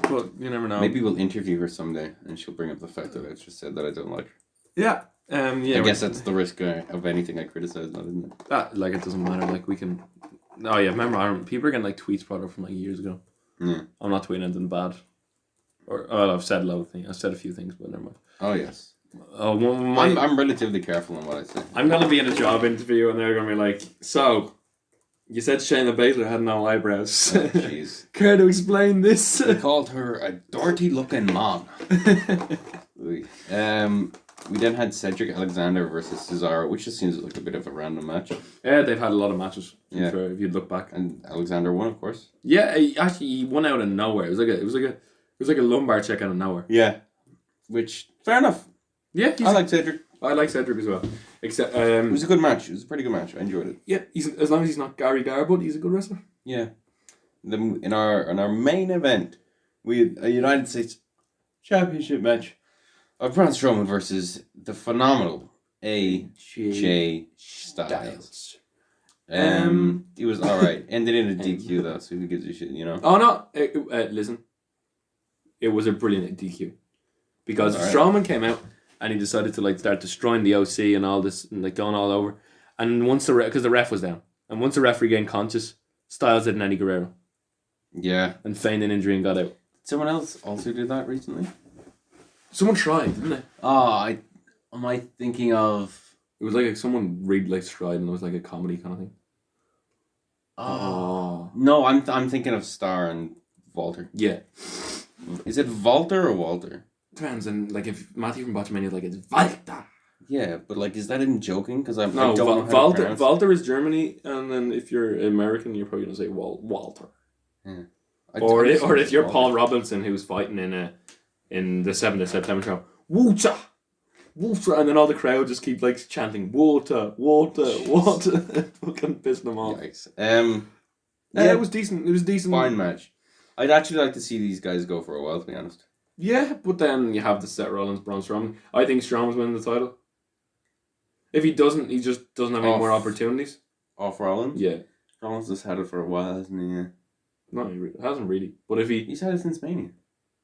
but you never know. Maybe we'll interview her someday, and she'll bring up the fact that I just said that I don't like her. Yeah. I guess that's the risk of anything I criticize, not, isn't it? It doesn't matter. We can... Oh, yeah, remember, people are getting, tweets brought up from, years ago. Yeah. I'm not tweeting anything bad. I've said a lot of things. I've said a few things, but never mind. Oh, yes. I'm relatively careful on what I say. I'm going to be in a job interview, and they're going to be like, so, you said Shayna Baszler had no eyebrows. Jeez. Care to explain this? They called her a dirty-looking mom. We then had Cedric Alexander versus Cesaro, which just seems like a bit of a random match. Yeah, they've had a lot of matches. Yeah. If you look back, and Alexander won, of course. Yeah, he won out of nowhere. It was like a lumbar check out of nowhere. Yeah, which fair enough. Yeah, I like Cedric. I like Cedric as well. Except it was a good match. It was a pretty good match. I enjoyed it. Yeah, as long as he's not Gary Garbutt, he's a good wrestler. Yeah. In our main event, we had a United States Championship match of Braun Strowman versus the phenomenal AJ Styles. It was alright. Ended in a DQ though, so who gives a shit, you know? Oh no! Listen, it was a brilliant DQ. because if Strowman came out and he decided to like start destroying the OC and all this and like going all over, and once because the ref was down, and once the referee gained conscious, Styles did an Eddie Guerrero. Yeah. And feigned an injury and got out. Did someone else also do that recently? Someone tried, didn't they? Am I thinking of? It was like someone really like Stride, and it was like a comedy kind of thing. No, I'm thinking of Star and Walter. Yeah. Is it Walter or Walter? Depends, and like if Matthew from Botchamania like it's Walter. Yeah, but like, is that him joking? Because I don't know Walter is Germany, and then if you're American, you're probably gonna say Walter. Yeah. Or if you're Paul Robinson, who's fighting in the 7th of September show, Walter, Walter, and then all the crowd just keep like chanting Walter, Walter, Walter, fucking pissing them off. Yikes. Yeah, it was decent. It was decent. Fine match. I'd actually like to see these guys go for a while, to be honest. Yeah, but then you have the Seth Rollins, Braun Strowman. I think Strowman's winning the title. If he doesn't, he just doesn't have any more opportunities. Off Rollins? Yeah. Rollins has had it for a while, hasn't he? Yeah. No, he hasn't really. But if he's had it since Mania.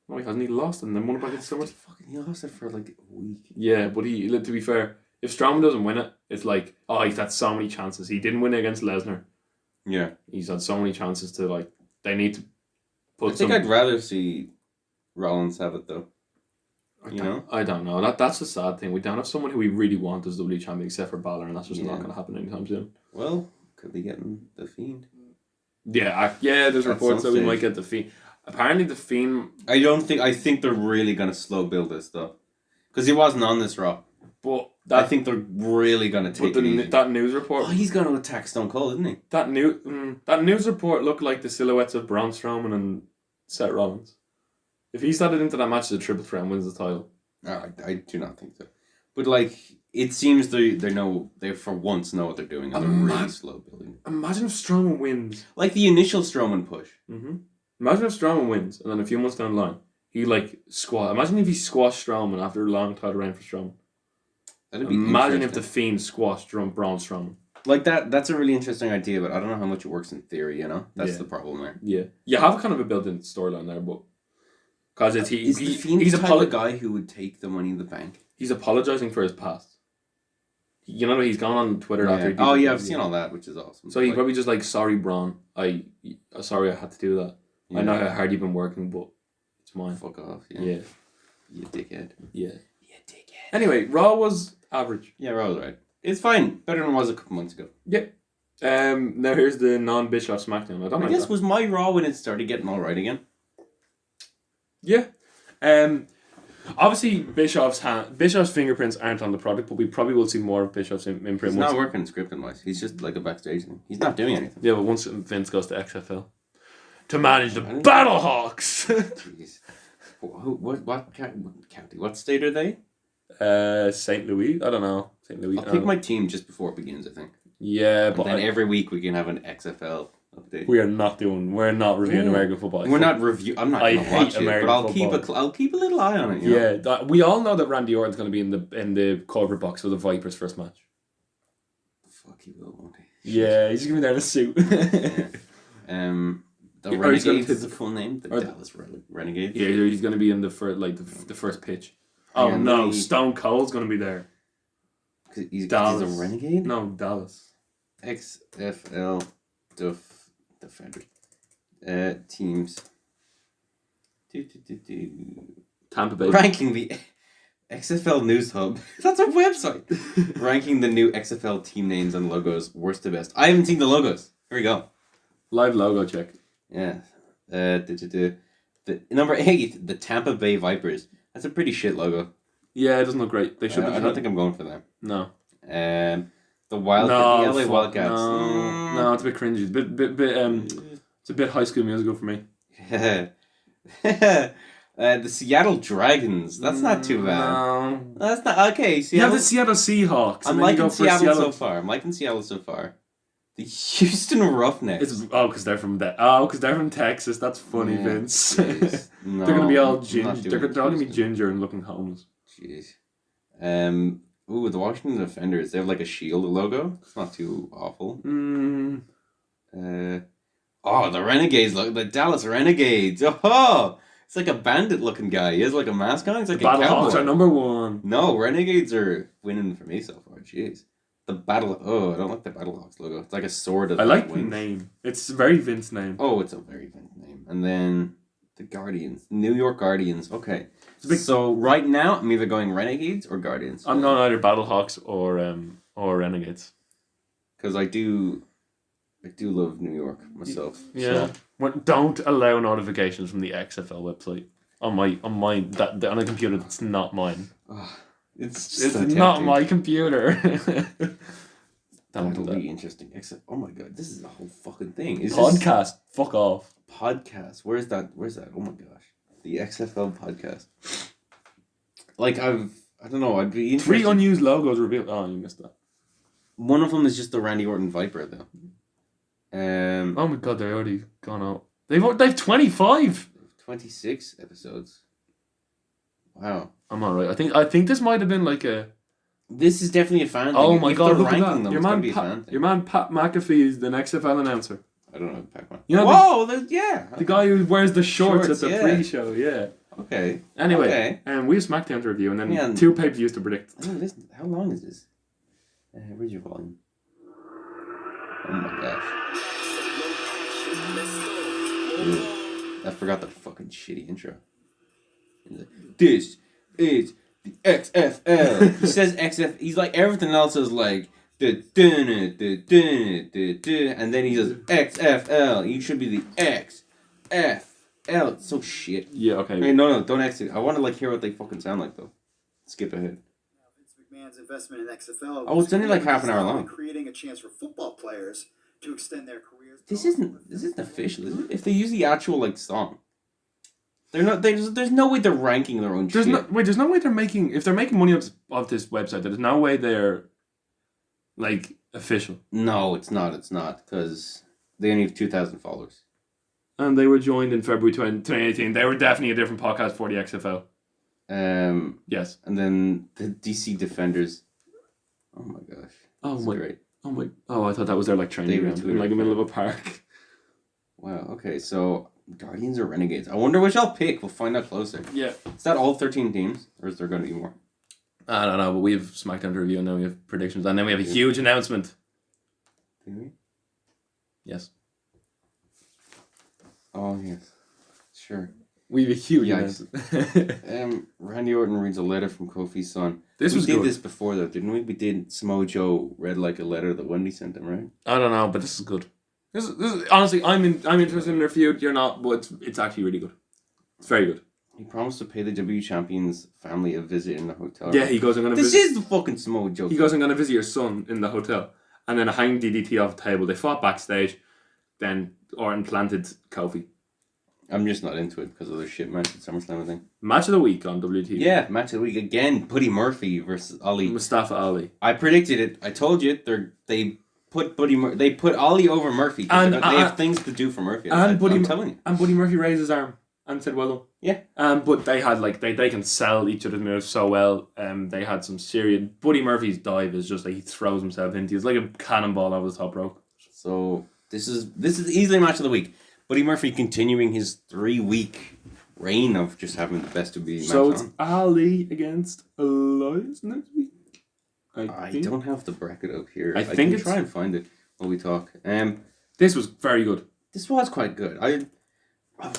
No, he hasn't. He lost and then won it back in summer. He lost it for like a week. Yeah, but to be fair, if Strowman doesn't win it, it's like, he's had so many chances. He didn't win it against Lesnar. Yeah. He's had so many chances to like. They need to put. I think I'd rather see Rollins have it though. I don't know. That's the sad thing. We don't have someone who we really want as WWE champion except for Balor, and that's just not going to happen anytime soon. Well, could be getting the Fiend. Yeah, there's reports that we might get the Fiend. Apparently, the Fiend. I think they're really going to slow build this though, because he wasn't on this Raw. But I think they're really going to take it easy. That news report. Oh, he's going to attack Stone Cold, isn't he? That news report looked like the silhouettes of Braun Strowman and Seth Rollins. If he started into that match as a triple threat and wins the title. I do not think so. But like, it seems they for once know what they're doing and they're really slow building. Imagine if Strowman wins. Like the initial Strowman push. Mm-hmm. Imagine if Strowman wins and then a few months down the line, he like Imagine if he squashed Strowman after a long title reign for Strowman. That'd be Imagine if the Fiend squashed Braun Strowman. Like that's a really interesting idea, but I don't know how much it works in theory, That's the problem there. Yeah. You have kind of a built-in storyline there, but because he's the type of guy who would take the Money in the Bank. He's apologizing for his past. He's gone on Twitter after. I've seen all that, which is awesome. So he probably just like, sorry, Braun. Sorry I had to do that. Yeah. I know how hard you've been working, but it's mine. Fuck off. Yeah. You dickhead. Yeah. You dickhead. Anyway, Raw was average. Yeah, Raw was right. It's fine. Better than it was a couple months ago. Yep. Now here's the non-Bischoff SmackDown. I guess was my Raw when it started getting all right again. Yeah. Obviously, Bischoff's fingerprints aren't on the product, but we probably will see more of Bischoff's imprint. He's not working scripting-wise. He's just like a backstage thing. He's not doing anything. Yeah, but once Vince goes to XFL to manage the Battlehawks. Jeez. What county? What state are they? St. Louis. I don't know. St. Louis. I'll pick my team just before it begins, I think. Yeah, but then every week we can have an XFL update. We're not reviewing American football. We're not I'm not going to watch it, but I'll keep a little eye on it. Yeah, we all know that Randy Orton's going to be in the cover box for the Vipers' first match. Fuck, he will, won't he? Yeah, he's going to be there in a suit. The Renegades is the full name. The Dallas Renegades. Yeah, he's going to be in the first pitch. Oh no, Stone Cold's going to be there. He's a Renegade? No, Dallas. XFL Defenders. Teams. Tampa Bay. Ranking the XFL News Hub. That's a website. Ranking the new XFL team names and logos, worst to best. I haven't seen the logos. Here we go. Live logo check. Yeah. The number 8, the Tampa Bay Vipers. That's a pretty shit logo. Yeah, it doesn't look great. They should. I don't think I'm going for them. No. The LA Wildcats. No, it's a bit cringy. It's a bit High School Musical for me. The Seattle Dragons. That's not too bad. No. That's not okay. You have the Seattle Seahawks. I'm liking Seattle so far. The Houston Roughnecks. Because they're from Texas. That's funny, Vince. No, they're gonna be all ginger. They're all gonna be ginger and looking homeless. Jeez. The Washington Defenders. They have like a shield logo. It's not too awful. The Renegades. Look, the Dallas Renegades. Oh, It's like a bandit-looking guy. He has like a mask on. He's like a Battlehawks cowboy. are number one. No, Renegades are winning for me so far. Jeez. I don't like the Battlehawks logo. It's like a sword. I like the name. It's a very Vince name. Oh, it's a very Vince name. And then the Guardians. New York Guardians. Okay. So right now, I'm either going Renegades or Guardians. I'm going either Battlehawks or Renegades. Because I do love New York myself. Yeah. So. Don't allow notifications from the XFL website on a computer that's not mine. It's not my computer. That'll be interesting. Oh my god, this is a whole fucking thing. Podcast. Fuck off. Podcast. Where's that? Oh my gosh. The XFL podcast. Like I don't know. I'd be interested. 3 unused logos revealed. Oh, you missed that. One of them is just the Randy Orton Viper, though. Oh my god, they're already gone out. They've 25. 26 episodes. Wow. I'm alright. I think this might have been like a. This is definitely a fan thing. Oh my god, look at ranking that. Them, Your man Pat McAfee is the next XFL announcer. I don't know Pac-Man. You know Whoa, yeah. The guy who wears the shorts at the yeah. pre-show, yeah. Okay. Anyway, we have SmackDown to review and then 2 pay-per-views to predict. Oh, listen, how long is this? Where's your volume? Oh my gosh. Dude, I forgot the fucking shitty intro. This is the XFL. He says XFL. He's like, everything else is like, and then he says XFL. You should be the XFL. It's so shit. Yeah, okay. Hey, no, don't exit. I want to like hear what they fucking sound like though. Skip ahead. Vince McMahon's investment in XFL. Oh, it's only like half an hour long. Creating a chance for football players to extend their careers. This isn't official, is it? If they use the actual like song, they're not. There's no way they're ranking their own. There's no way they're making. If they're making money off this website, there's no way they're like official. No, it's not. It's not because they only have 2,000 followers. And they were joined in February 2018. They were definitely a different podcast for the XFL. Yes. And then the DC Defenders. Oh my gosh. Oh that's my. Great. Oh my. Oh, I thought that was their like training ground in like the middle of a park. Wow. Okay. So Guardians or Renegades? I wonder which I'll pick. We'll find out closer. Yeah. Is that all 13 teams, or is there going to be more? I don't know, but we have SmackDown to review, and then we have predictions, and then we have a huge announcement. Do we? Yes. Oh yes. Sure. We have a huge announcement. Randy Orton reads a letter from Kofi's son. We did this before though, didn't we? We did. Samoa Joe read like a letter that Wendy sent him, right? I don't know, but this is good. This is honestly, I'm interested in their feud. You're not, but it's actually really good. It's very good. He promised to pay the W Champion's family a visit in the hotel. Yeah, he goes, I'm gonna. This is the fucking Samoa Joe. He goes, I'm gonna visit your son in the hotel, and then hang DDT off the table. They fought backstage, then Orton planted Kofi. I'm just not into it because of their shit match at SummerSlam, I think. Match of the week on WTV. Yeah, match of the week again. Buddy Murphy versus Ali. Mustafa Ali. I predicted it. I told you they put Ali over Murphy. And they have things to do for Murphy. I'm telling you. And Buddy Murphy raised his arm and said, "Well done." Yeah. But they had like they can sell each other's moves so well. They had some serious. Buddy Murphy's dive is just like he throws himself into. It's like a cannonball over the top rope. So this is easily match of the week. Buddy Murphy continuing his 3-week reign of just having the best of the match. So it's Ali against Elias next week. I don't have the bracket up here. I think can try and find it while we talk. This was very good. This was quite good. I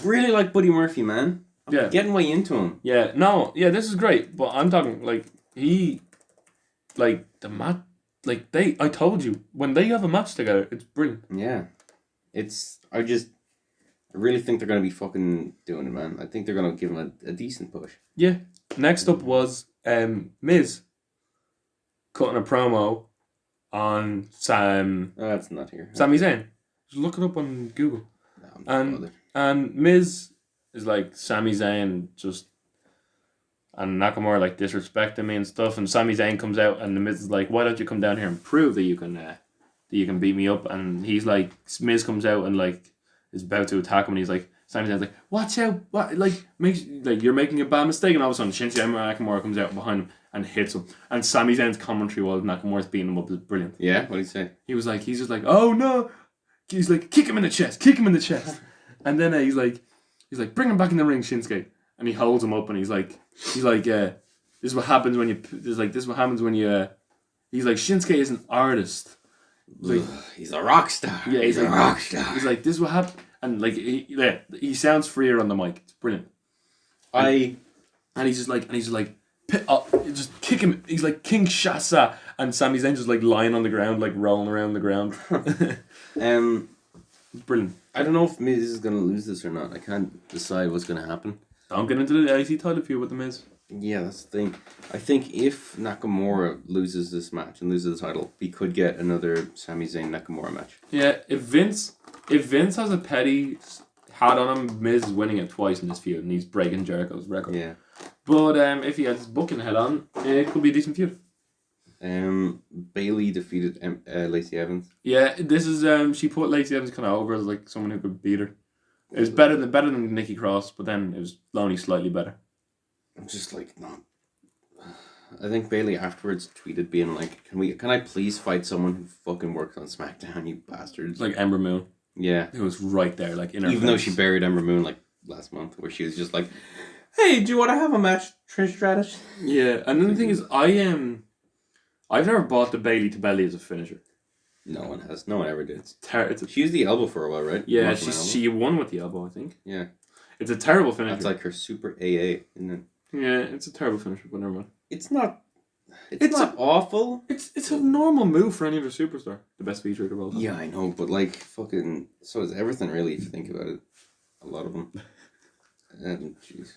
really like Buddy Murphy, man. I'm getting way into him. Yeah, this is great. But I'm talking like the match. Like I told you when they have a match together, it's brilliant. Yeah, I really think they're going to be fucking doing it, man. I think they're going to give him a decent push. Yeah. Next up was Miz cutting a promo on that's not here. Sami Zayn. Just look it up on Google. No, I'm not bothered. And Miz is like Sami Zayn and Nakamura like disrespecting me and stuff, and Sami Zayn comes out and the Miz is like, why don't you come down here and prove that you can beat me up? And he's like, Miz comes out and like is about to attack him, and he's like, Sami Zayn's like, watch out, what, like, you're making a bad mistake, and all of a sudden Shinsuke Nakamura comes out behind him and hits him, and Sami Zayn's commentary while Nakamura's beating him up is brilliant. Yeah, what did he say? He's just like, oh no, he's like, kick him in the chest, and then he's like, He's like, bring him back in the ring, Shinsuke. And he holds him up and he's like, this is what happens when you, he's like, he's like, Shinsuke is an artist. He's a rock star. Yeah, he's a rock star. He's like, this is what happened. And like, he sounds freer on the mic. It's brilliant. And he's just like, just kick him. He's like King Shasa, and Sami Zayn just like lying on the ground, like rolling around the ground. Brilliant. I don't know if Miz is gonna lose this or not. I can't decide what's gonna happen. Don't get into the IC title feud with the Miz. Yeah, that's the thing. I think if Nakamura loses this match and loses the title, we could get another Sami Zayn Nakamura match. Yeah, if Vince has a petty hat on him, Miz is winning it twice in this feud, and he's breaking Jericho's record. Yeah. But if he has his booking head on, it could be a decent feud. Bailey defeated Lacey Evans. Yeah, this is she put Lacey Evans kind of over as like someone who could beat her. It was better than Nikki Cross, but then it was only slightly better. I'm just like not. I think Bailey afterwards tweeted being like, "Can I please fight someone who fucking works on SmackDown, you bastards?" Like Ember Moon. Yeah, it was right there, like in her. Even though she buried Ember Moon like last month, where she was just like, "Hey, do you want to have a match, Trish Stratus?" Yeah, and then the thing is, I've never bought the Bailey to belly as a finisher. No one has. No one ever did. She used the elbow for a while, right? Yeah, she won with the elbow, I think. Yeah. It's a terrible finisher. That's like her super AA, isn't it? Yeah, it's a terrible finisher, but never mind. It's not awful. It's a normal move for any other superstar. The best feature of all time. Yeah, I know, but like fucking so is everything really if you think about it. A lot of them. And jeez.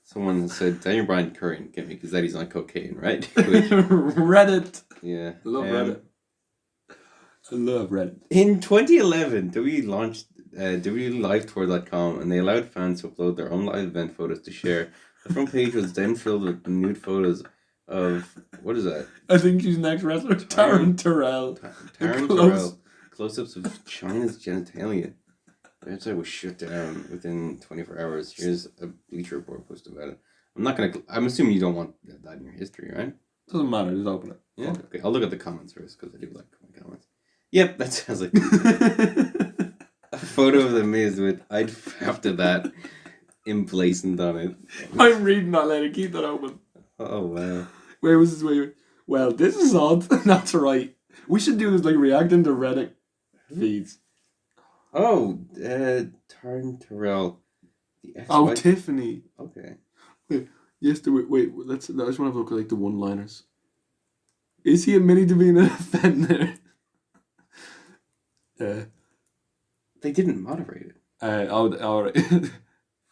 Someone said Daniel Bryan Curry get me because that he's on cocaine, right? Reddit. Yeah. I love Reddit. I love Reddit. In 2011, WWE launched WWELiveTour.com and they allowed fans to upload their own live event photos to share. The front page was then filled with nude photos of, what is that? I think she's next wrestler, Taryn Terrell. Taryn Terrell. Close-ups of China's genitalia. The website was shut down within 24 hours. Here's a Bleacher Report post about it. I'm assuming you don't want that in your history, right? Doesn't matter, just open it. Yeah, okay. I'll look at the comments first because I do like my comments. Yep, that sounds like a photo of the Miz with "I'd after that" emblazoned on it. I'm reading that later. Keep that open. Oh wow. Where was this? Wait. Well, this is odd. That's right. We should do this like reacting to Reddit feeds. Oh, Taryn Terrell. Tiffany. Okay. Wait. Yes. Wait. I just want to look at like the one-liners. Is he admitting to being an offender? They didn't moderate it. All right.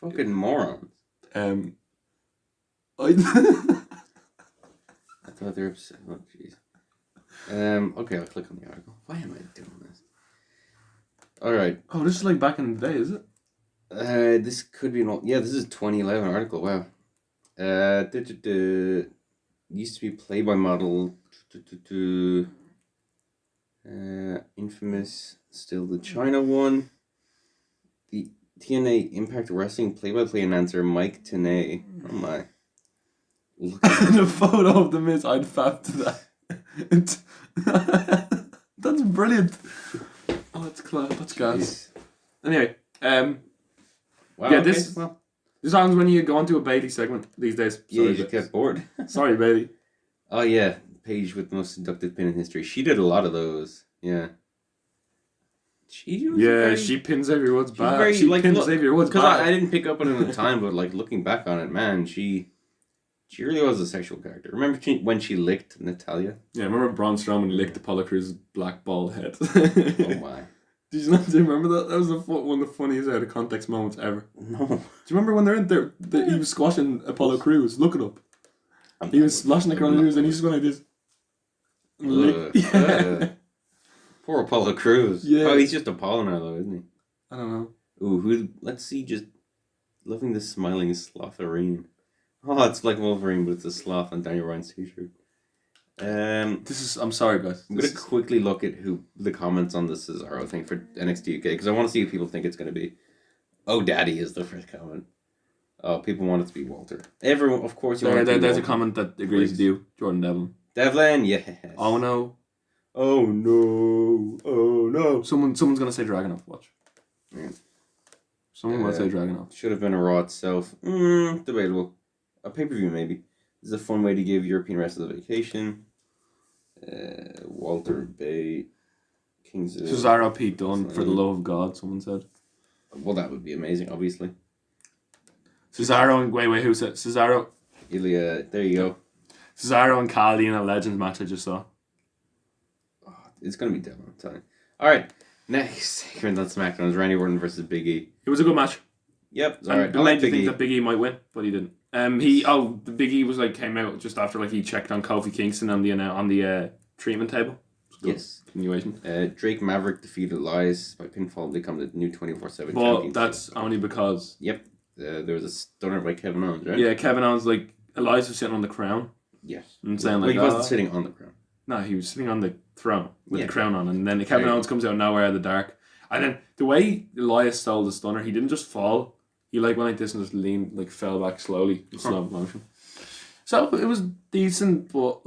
Fucking morons. I thought they were upset. Oh jeez. Okay, I'll click on the article. Why am I doing this? All right. Oh, this is like back in the day, is it? This could be an old. Yeah, this is a 2011 article. Wow. Used to be Playboy model. Infamous, still the China one. The TNA Impact Wrestling play-by-play announcer Mike Tenay. Oh my. The photo of the Miz, I'd faff to that. That's brilliant. Oh, that's gas. Anyway, wow, yeah, okay, this happens when you go onto a Bailey segment these days. Yeah, you just get bored. Sorry, Bailey. Oh yeah, page with the most seductive pin in history. She did a lot of those. Yeah. She pins Xavier Woods back. She pins Xavier Woods because back. I didn't pick up on it at the time, but like looking back on it, man, she really was a sexual character. Remember when she licked Natalya? Yeah, I remember Braun Strowman licked Apollo Crews' black bald head. Oh my. Do you remember that? That was one of the funniest out of context moments ever. No. Do you remember when they're in there? He was squashing Apollo Crews. Look it up. He was splashing the crowd and he just went like this. Yeah. Poor Apollo Crews. Yeah. Oh, he's just Apollo now, though, isn't he? I don't know. Ooh, let's see, just loving the smiling Slotherine. Oh, it's like Wolverine, but it's a sloth on Daniel Bryan's t-shirt. I'm sorry, guys. I'm going to quickly look at who the comments on this is I think, for NXT UK, because I want to see if people think it's going to be, oh, Daddy is the first comment. Oh, people want it to be Walter. Everyone, of course, there's a comment that agrees with you, Jordan Devlin. Devlin, yes. Oh no. Oh no. Oh no. Someone's gonna say Dragunov. Watch. Yeah. Someone would say Dragunov. Should have been a Raw itself. Debatable. A pay-per-view, maybe. This is a fun way to give European wrestlers a vacation. Walter Bay. Kings of... Cesaro Pete Dunne, for the love of God, someone said. Well, that would be amazing, obviously. Cesaro and... Wait, who said? Cesaro... Ilya, there you go. Cesaro and Khali in a Legends match I just saw. Oh, it's going to be devil, I'm telling you. Alright, next segment on SmackDown is Randy Orton versus Big E. It was a good match. Yep, And I like think that Big E might win, but he didn't. The Big E was came out just after he checked on Kofi Kingston on the treatment table. Yes. Continuation. Drake Maverick defeated Elias by pinfall to become the new 24/7 Well, champion. that's only because... Yep. There was a stunner by Kevin Owens, right? Yeah, Kevin Owens, Elias was sitting on the crown. Yes. And saying he wasn't sitting on the crown. No, he was sitting on the throne with the crown on, and then Kevin Owens comes out of nowhere in the dark. And then the way Elias stole the stunner, he didn't just fall. He went like this and just leaned, fell back slowly in slow motion. So it was decent, but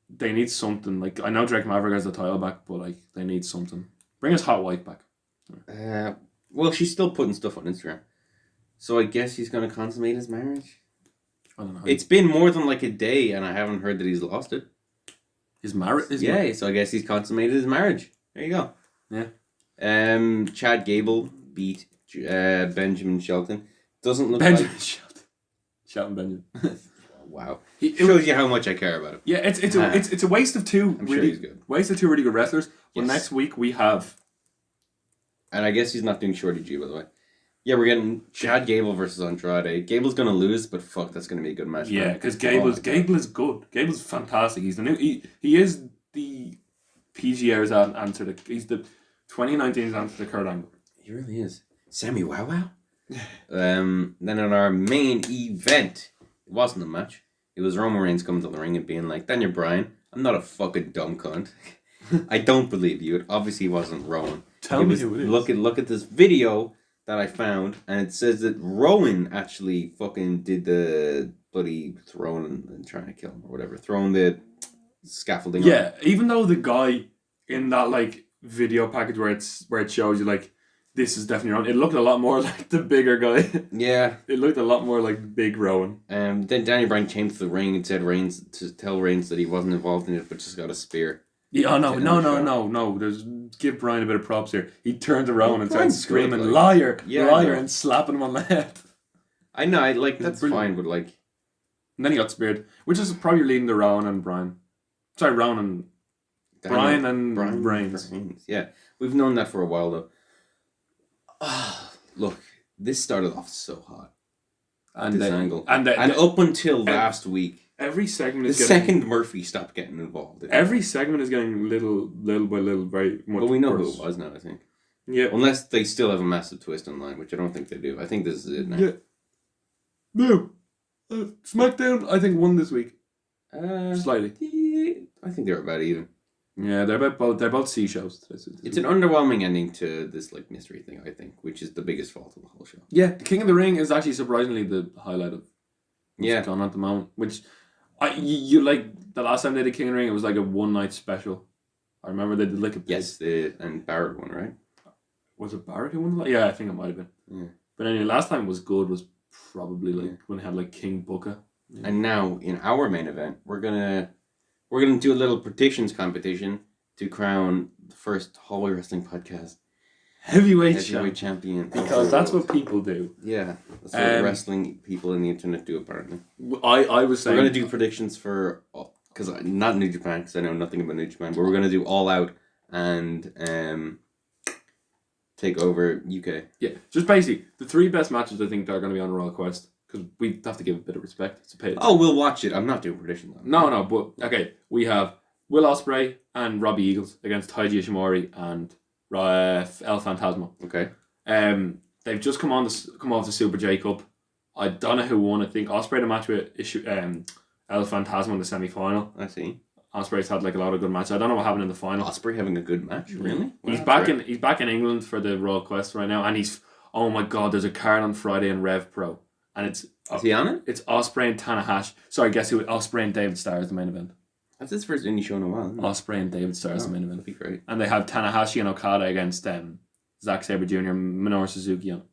they need something. I know Drake Maverick has the title back, but they need something. Bring us Hot Wife back. Well, she's still putting stuff on Instagram, so I guess he's gonna consummate his marriage. I don't know. It's been more than a day, and I haven't heard that he's lost it. His marriage? Yeah, so I guess he's consummated his marriage. There you go. Yeah. Chad Gable beat Benjamin Shelton. Doesn't look Benjamin like... Shelton. Shelton Benjamin. Wow. It shows you how much I care about him. Yeah, it's a waste of two. I'm sure he's good. Waste of two really good wrestlers. But next week we have... And I guess he's not doing Shorty G, by the way. Yeah, we're getting Chad Gable versus Andrade. Gable's going to lose, but fuck, that's going to be a good match. Yeah, because Gable is good. Gable's fantastic. He's the new... He is the PGR's answer to... He's the 2019's answer to Kurt Angle. He really is. Sammy Wow Wow? Then on our main event, it wasn't a match. It was Roman Reigns coming to the ring and being like, Daniel Bryan, I'm not a fucking dumb cunt. I don't believe you. It obviously wasn't Rowan. Tell me who it is. Look at this video that I found, and it says that Rowan actually fucking did the bloody throwing and trying to kill him or whatever. Throwing the scaffolding on. Yeah, even though the guy in that video package where it shows you this is definitely Rowan, it looked a lot more like the bigger guy. Yeah. It looked a lot more like Big Rowan. Then Daniel Bryan came to the ring and said to tell Reigns that he wasn't involved in it but just got a spear. Yeah, no. Give Brian a bit of props here. He turned around and started screaming, good, liar, liar, and slapping him on the head. I know, that's fine, but And then he got speared, which is probably leading to Rowan and Brian. Sorry, Rowan and... Brian and Reigns. Yeah, we've known that for a while, though. Look, this started off so hot. And this then, angle. And up until last week... Every segment is the second Murphy stopped getting involved. Every segment is getting little by little, very much. But we know worse. who it was now, I think. Yeah. Unless they still have a massive twist in line, which I don't think they do. I think this is it now. Yeah. No. SmackDown, I think, won this week. Slightly. Yeah, I think they're about even. Yeah, they're both C shows. It's an underwhelming ending to this mystery thing, I think, which is the biggest fault of the whole show. Yeah, the King of the Ring is actually surprisingly the highlight of what's going on at the moment, which. You the last time they did King of the Ring, it was a one night special. I remember they did a yes, and Barrett won, right? Was it Barrett who won? Yeah, I think it might have been. Yeah. But anyway, last time was probably when they had King Booker. Yeah. And now in our main event, we're gonna do a little predictions competition to crown the first hallway wrestling podcast heavyweight champion. Because that's what people do. Yeah, that's what wrestling people on the internet do, apparently. I was saying... We're going to do predictions for... Because not New Japan, because I know nothing about New Japan, but we're going to do All Out and Takeover UK. Yeah, just basically, the three best matches I think are going to be on Royal Quest, because we have to give a bit of respect. It's a pay. Oh, we'll watch it. I'm not doing predictions on it. No, but... Okay, we have Will Ospreay and Robbie Eagles against Taiji Ishimori and... El Phantasmo. Okay. They've just come off the Super J Cup. I don't know who won. I think Ospreay had a match with El Phantasmo in the semi-final. I see. Ospreay's had a lot of good matches. I don't know what happened in the final. Ospreay having a good match, really? He's back in England for the Royal Quest right now, and he's oh my god, there's a card on Friday in Rev Pro, and it's is he on it? It's Ospreay and Tanahashi. Sorry, guess who? Ospreay and David Starr is the main event. That's his first indie show in a while, isn't it? Ospreay and David Starr is the main event. That'd be great. And they have Tanahashi and Okada against Zack Sabre Jr., Minoru Suzuki on it.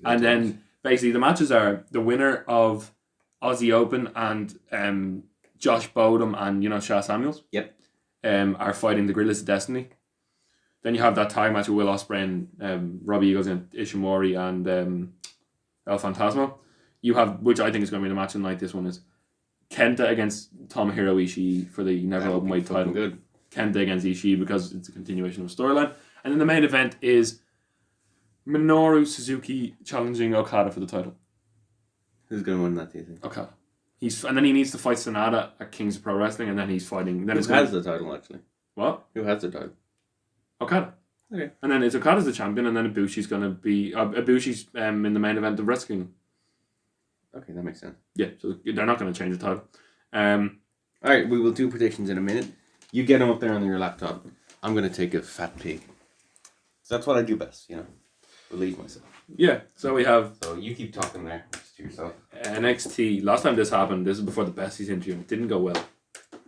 And then basically the matches are the winner of Aussie Open and Josh Bodum and Shah Samuels. Yep. Are fighting the Gorillas of Destiny. Then you have that tag match with Will Ospreay and Robbie Eagles and Ishimori and El Fantasma. You have, which I think is going to be the match of the night. This one is Kenta against Tomohiro Ishii for the Never Openweight title. Good. Kenta against Ishii because it's a continuation of a storyline. And then the main event is Minoru Suzuki challenging Okada for the title. Who's going to win that, do you think? Okada. And then he needs to fight Sonata at Kings of Pro Wrestling, and then he's fighting. Then Who has the title, actually? What? Who has the title? Okada. Okay. And then it's Okada's the champion, and then Ibushi's going to be... Ibushi's in the main event of Wrestling. Okay, that makes sense. Yeah, so they're not going to change the title. Alright, we will do predictions in a minute. You get them up there on your laptop. I'm going to take a fat pig. So that's what I do best, Relieve myself. Yeah, so we have... So you keep talking there. Just to yourself. NXT. Last time this happened, this is before the Besties interview. It didn't go well.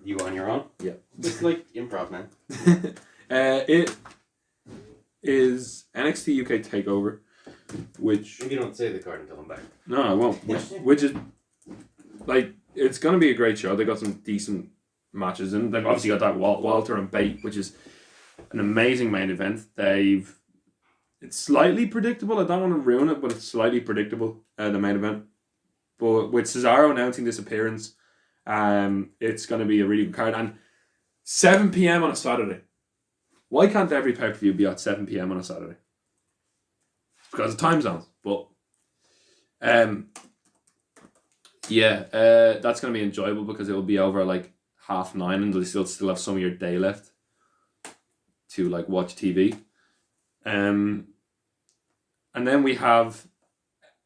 You on your own? Yeah. It's like improv, man. It is NXT UK Takeover, which... Maybe don't say the card until I'm back. No, I won't. Which is... Like, it's going to be a great show. They got some decent matches, and they've obviously got that Walter and Bate, which is an amazing main event. It's slightly predictable. I don't want to ruin it, but it's slightly predictable, the main event. But with Cesaro announcing this appearance, it's going to be a really good card. And 7 p.m. on a Saturday. Why can't every pay-per-view be at 7 p.m. on a Saturday? Because of time zones. But, that's going to be enjoyable because it will be over like 9:30 and you'll still have some of your day left to like watch TV. And then we have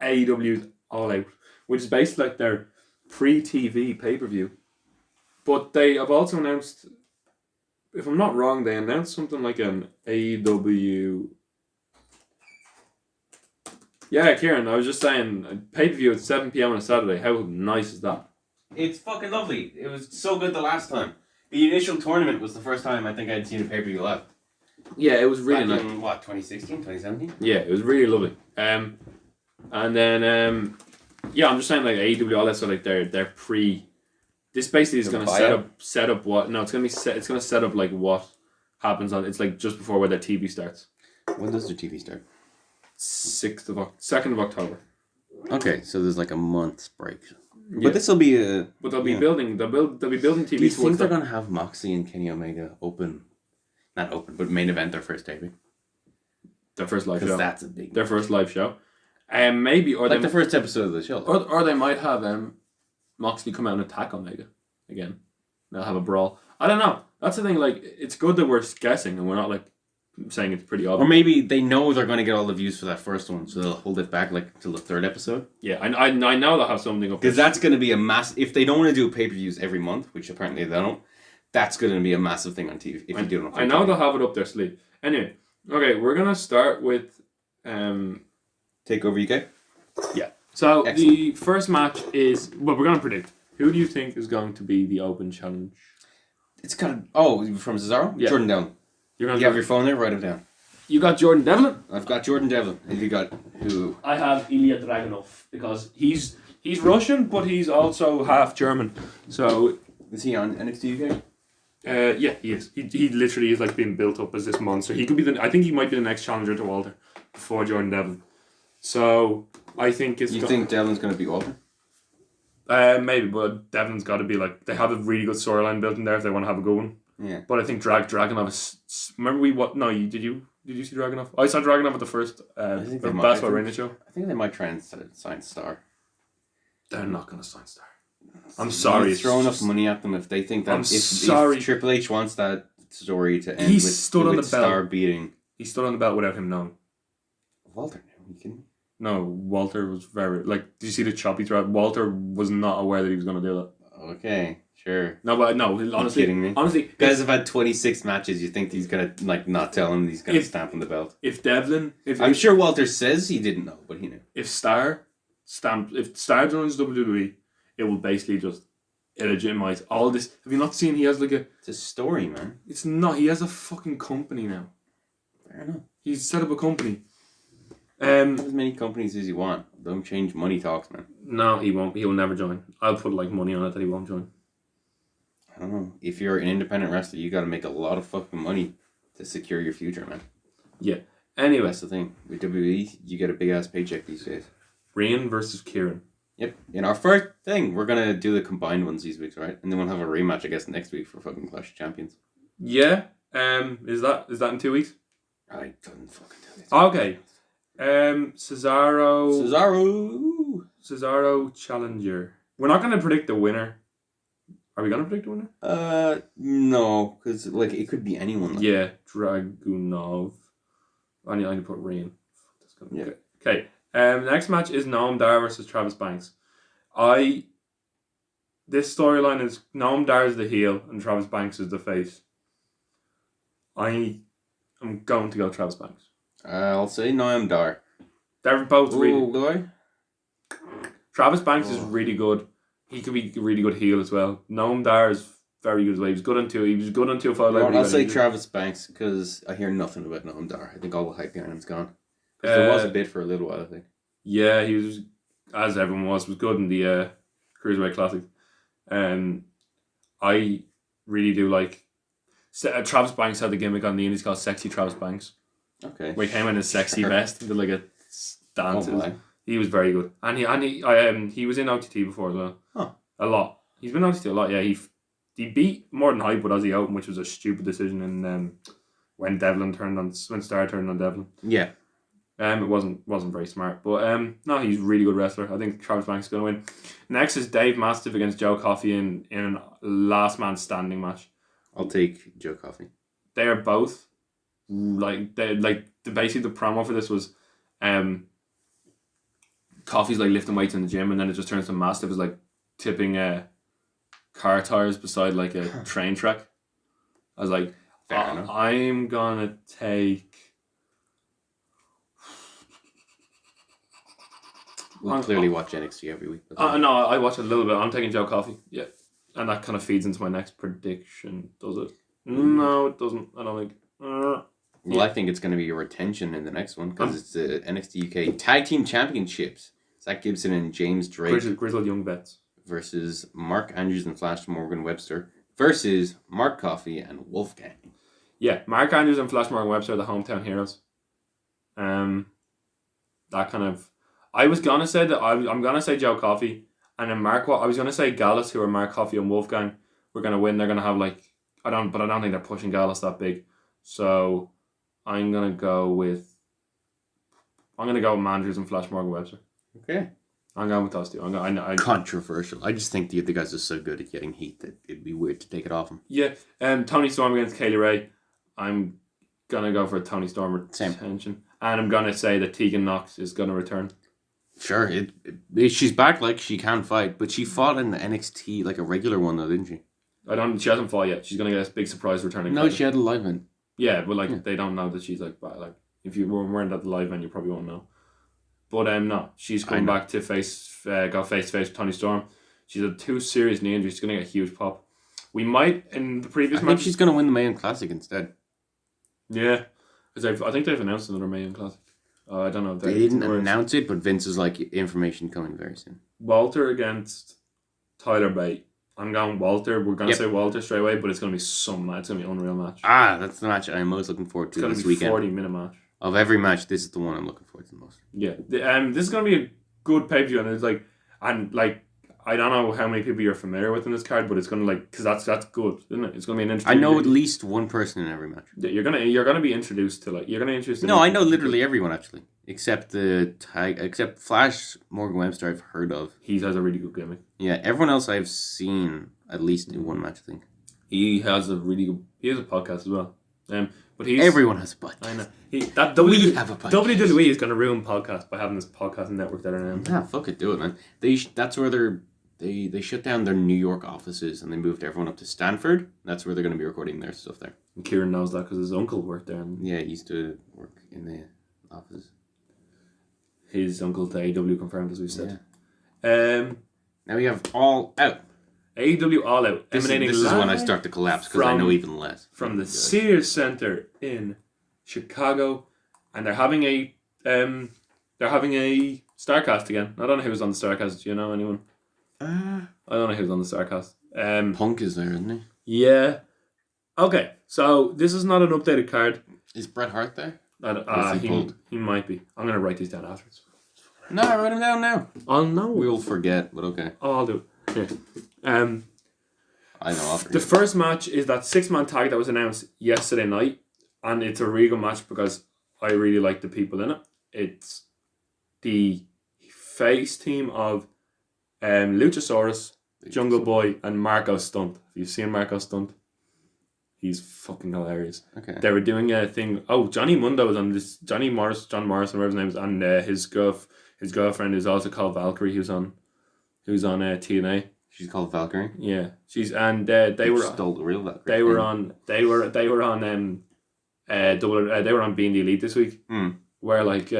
AEW's All Out, which is basically like their pre-TV pay-per-view. But they have also announced, if I'm not wrong, they announced something like an AEW... Yeah, Kieran, I was just saying, pay-per-view at 7 p.m. on a Saturday. How nice is that? It's fucking lovely. It was so good the last time. The initial tournament was the first time I think I'd seen a pay-per-view live. Yeah, it was really nice. In, 2016, 2017? Yeah, it was really lovely. And then, I'm just saying, like, AEW, all that, so, like, their pre... This basically is going to set up what... No, it's going to set up, like, what happens on... It's, like, just before where their TV starts. When does their TV start? 2nd of October. Okay, so there's, like, a month's break. Yeah. But this will be a... But they'll be building... They'll be building TV. Do you think they're going to have Moxley and Kenny Omega not open, but main event their first taping? Their first live show. Because that's a big... Their first live show. Maybe, or like the first episode of the show. Or they might have Moxley come out and attack Omega again. They'll have a brawl. I don't know. That's the thing, like, it's good that we're guessing and we're not, like, saying it's pretty obvious. Or maybe they know they're going to get all the views for that first one, so they'll hold it back, like, till the 3rd episode. Yeah, I know they'll have something up. Because that's going to be a if they don't want to do pay-per-views every month, which apparently they don't, that's going to be a massive thing on TV. If you do it on I know they'll have it up their sleeve. Anyway, okay, we're going to start with... Takeover UK? Yeah. So, excellent. The first match is... Well, we're going to predict. Who do you think is going to be the open challenge? It's kind of... Oh, from Cesaro? Yeah. Jordan Devlin. You have your phone there? Write it down. You got Jordan Devlin? I've got Jordan Devlin. And you got who? I have Ilya Dragunov because he's Russian, but he's also half German. So... Is he on NXT UK? Yeah, he is. He literally is like being built up as this monster. He could be I think he might be the next challenger to Walter before Jordan Devlin. So I think it's. You think Devlin's going to beat Walter? Maybe, but Devlin's got to be like they have a really good storyline built in there if they want to have a good one. Yeah. But I think Dragunov is. Remember did you see Dragunov? I saw Dragunov at the first Basketball Arena show. I think they might try and sign Star. They're not going to sign Star. I'm sorry. Throw enough money at them if they think that if Triple H wants that story to end with Star beating. He stood on the belt without him knowing. Walter knew. You kidding me? No, Walter was very did you see the choppy threat? Walter was not aware that he was going to do that. Okay, sure. No, but no, honestly, kidding me? Honestly, guys have had 26 matches. You think he's gonna not tell him he's gonna stamp on the belt? If Devlin, I'm sure Walter says he didn't know, but he knew. If Star joins WWE, it will basically just illegitimize all this. Have you not seen? He has it's a story, man. It's not. He has a fucking company now. Fair enough. He's set up a company. As many companies as you want. Don't change money talks, man. No, he won't. He will never join. I'll put like money on it that he won't join. I don't know. If you're an independent wrestler, you got to make a lot of fucking money to secure your future, man. Yeah. Anyway, That's the thing. With WWE, you get a big ass paycheck these days. Ryan versus Kieran. Yep. In our first thing, we're gonna do the combined ones these weeks, right? And then we'll have a rematch, I guess, next week for fucking Clash of Champions. Yeah. Is that in 2 weeks? I don't fucking tell you. Okay. Cesaro Challenger. We're not gonna predict the winner. Are we gonna predict the winner? No, because like it could be anyone. Like. Yeah, Dragunov. I need to put Ryan. That's gonna be good. Okay. Next match is Noam Dar versus Travis Banks. This storyline is Noam Dar is the heel and Travis Banks is the face. I am going to go Travis Banks. I'll say Noam Dar. They're both really. Do I? Travis Banks is really good. He could be a really good heel as well. Noam Dar is very good as well. He was good on 2. He was good on 205. I'll say Travis Banks because I hear nothing about Noam Dar. I think all the hype behind him's gone. There was a bit for a little while, I think. Yeah, he was, as everyone was good in the Cruiserweight Classic. I really do like... Travis Banks had the gimmick on the Indies called Sexy Travis Banks. Okay. Where he came in his sexy vest and did like a dance. Oh, he was very good. And he was in OTT before as well. Huh. A lot. He's been in OTT a lot, yeah. He beat more than hype with Aussie Open, which was a stupid decision in when Starr turned on Devlin. Yeah. It wasn't very smart, but no, he's a really good wrestler. I think Travis Banks is going to win. Next is Dave Mastiff against Joe Coffey in a last man standing match. I'll take Joe Coffey. They are both basically the promo for this was Coffey's like lifting weights in the gym, and then it just turns to Mastiff is like tipping car tires beside like a train track. I was like, I'm gonna take. We'll clearly watch NXT every week. No, I watch it a little bit. I'm taking Joe Coffey. Yeah. And that kind of feeds into my next prediction, does it? No, it doesn't. I don't think. Well, I think it's going to be a retention in the next one because it's the NXT UK Tag Team Championships. Zach Gibson and James Drake. Grizzled Young Vets. Versus Mark Andrews and Flash Morgan Webster. Versus Mark Coffey and Wolfgang. Yeah, Mark Andrews and Flash Morgan Webster are the hometown heroes. That kind of... I was gonna say that I'm gonna say Joe Coffey, and then I was gonna say Gallus, who are Mark Coffey and Wolfgang. We're gonna win. They're gonna have like I don't think they're pushing Gallus that big. So I'm gonna go with Andrews and Flash Morgan Webster. Okay. I'm going with those two. Controversial. I just think the other guys are so good at getting heat that it'd be weird to take it off them. Yeah. Tony Storm against Kaylee Ray. I'm gonna go for a Tony Storm retention, and I'm gonna say that Tegan Knox is gonna return. Sure, she's back like she can fight, but she fought in the NXT like a regular one though, didn't she? She hasn't fought yet. She's gonna get a big surprise returning. No, she had a live event. Yeah, but they don't know that she's like if you weren't at the live event, you probably won't know. But no, she's coming back to go face to face with Tony Storm. She's had 2 serious knee injuries. She's gonna get a huge pop. We might in the previous match. I think she's gonna win the Mae Young Classic instead. Yeah, because I think they've announced another Mae Young Classic. I don't know. They didn't announce it, but Vince is like, information coming very soon. Walter against Tyler Bate. I'm going Walter. We're going to say Walter straight away, but it's going to be it's going to be an unreal match. That's the match I'm most looking forward to this weekend. It's going to be a 40-minute match. Of every match, this is the one I'm looking forward to the most. Yeah. This is going to be a good pay-per-view, and it's I don't know how many people you're familiar with in this card, but it's going to because that's good, isn't it? It's going to be an interesting. I know at least one person in every match. You're gonna be introduced to No, I know literally everyone actually, except Flash Morgan Webster. I've heard of. He has a really good gimmick. Yeah, everyone else I've seen at least in one match. I think he has a really good. He has a podcast as well. But everyone has a podcast. I know. We have a podcast. WWE is going to ruin podcasts by having this podcast network that are now. Yeah, fuck it, do it, man. That's where they shut down their New York offices and they moved everyone up to Stanford. That's where they're going to be recording their stuff there. And Kieran knows that because his uncle worked there. Yeah, he used to work in the office. His uncle to AEW confirmed, as we said. Yeah. Now we have All Out. AEW All Out. This is when I start to collapse because I know even less. From the Sears Center in Chicago. And they're having a They're having a Starcast again. I don't know who's on the Starcast. Do you know anyone? I don't know who's on the Starcast. Punk is there, isn't he? Yeah. Okay, so this is not an updated card. Is Bret Hart there? He might be. I'm gonna write these down afterwards. No, write him down now. Oh no. We'll forget, but okay. Oh, I'll do it. Here. I know. I'll forget. The first match is that 6-man tag that was announced yesterday night, and it's a regal match because I really like the people in it. It's the face team of Luchasaurus, Jungle Boy, and Marco Stunt. Have you seen Marco Stunt? He's fucking hilarious. Okay. They were doing a thing. Oh, Johnny Mundo was on this. John Morrison, whatever his name is, and his girlfriend is also called Valkyrie. Who's on TNA. She's called Valkyrie. Yeah, they were stole the real Valkyrie. They were on Being the Elite this week. Where like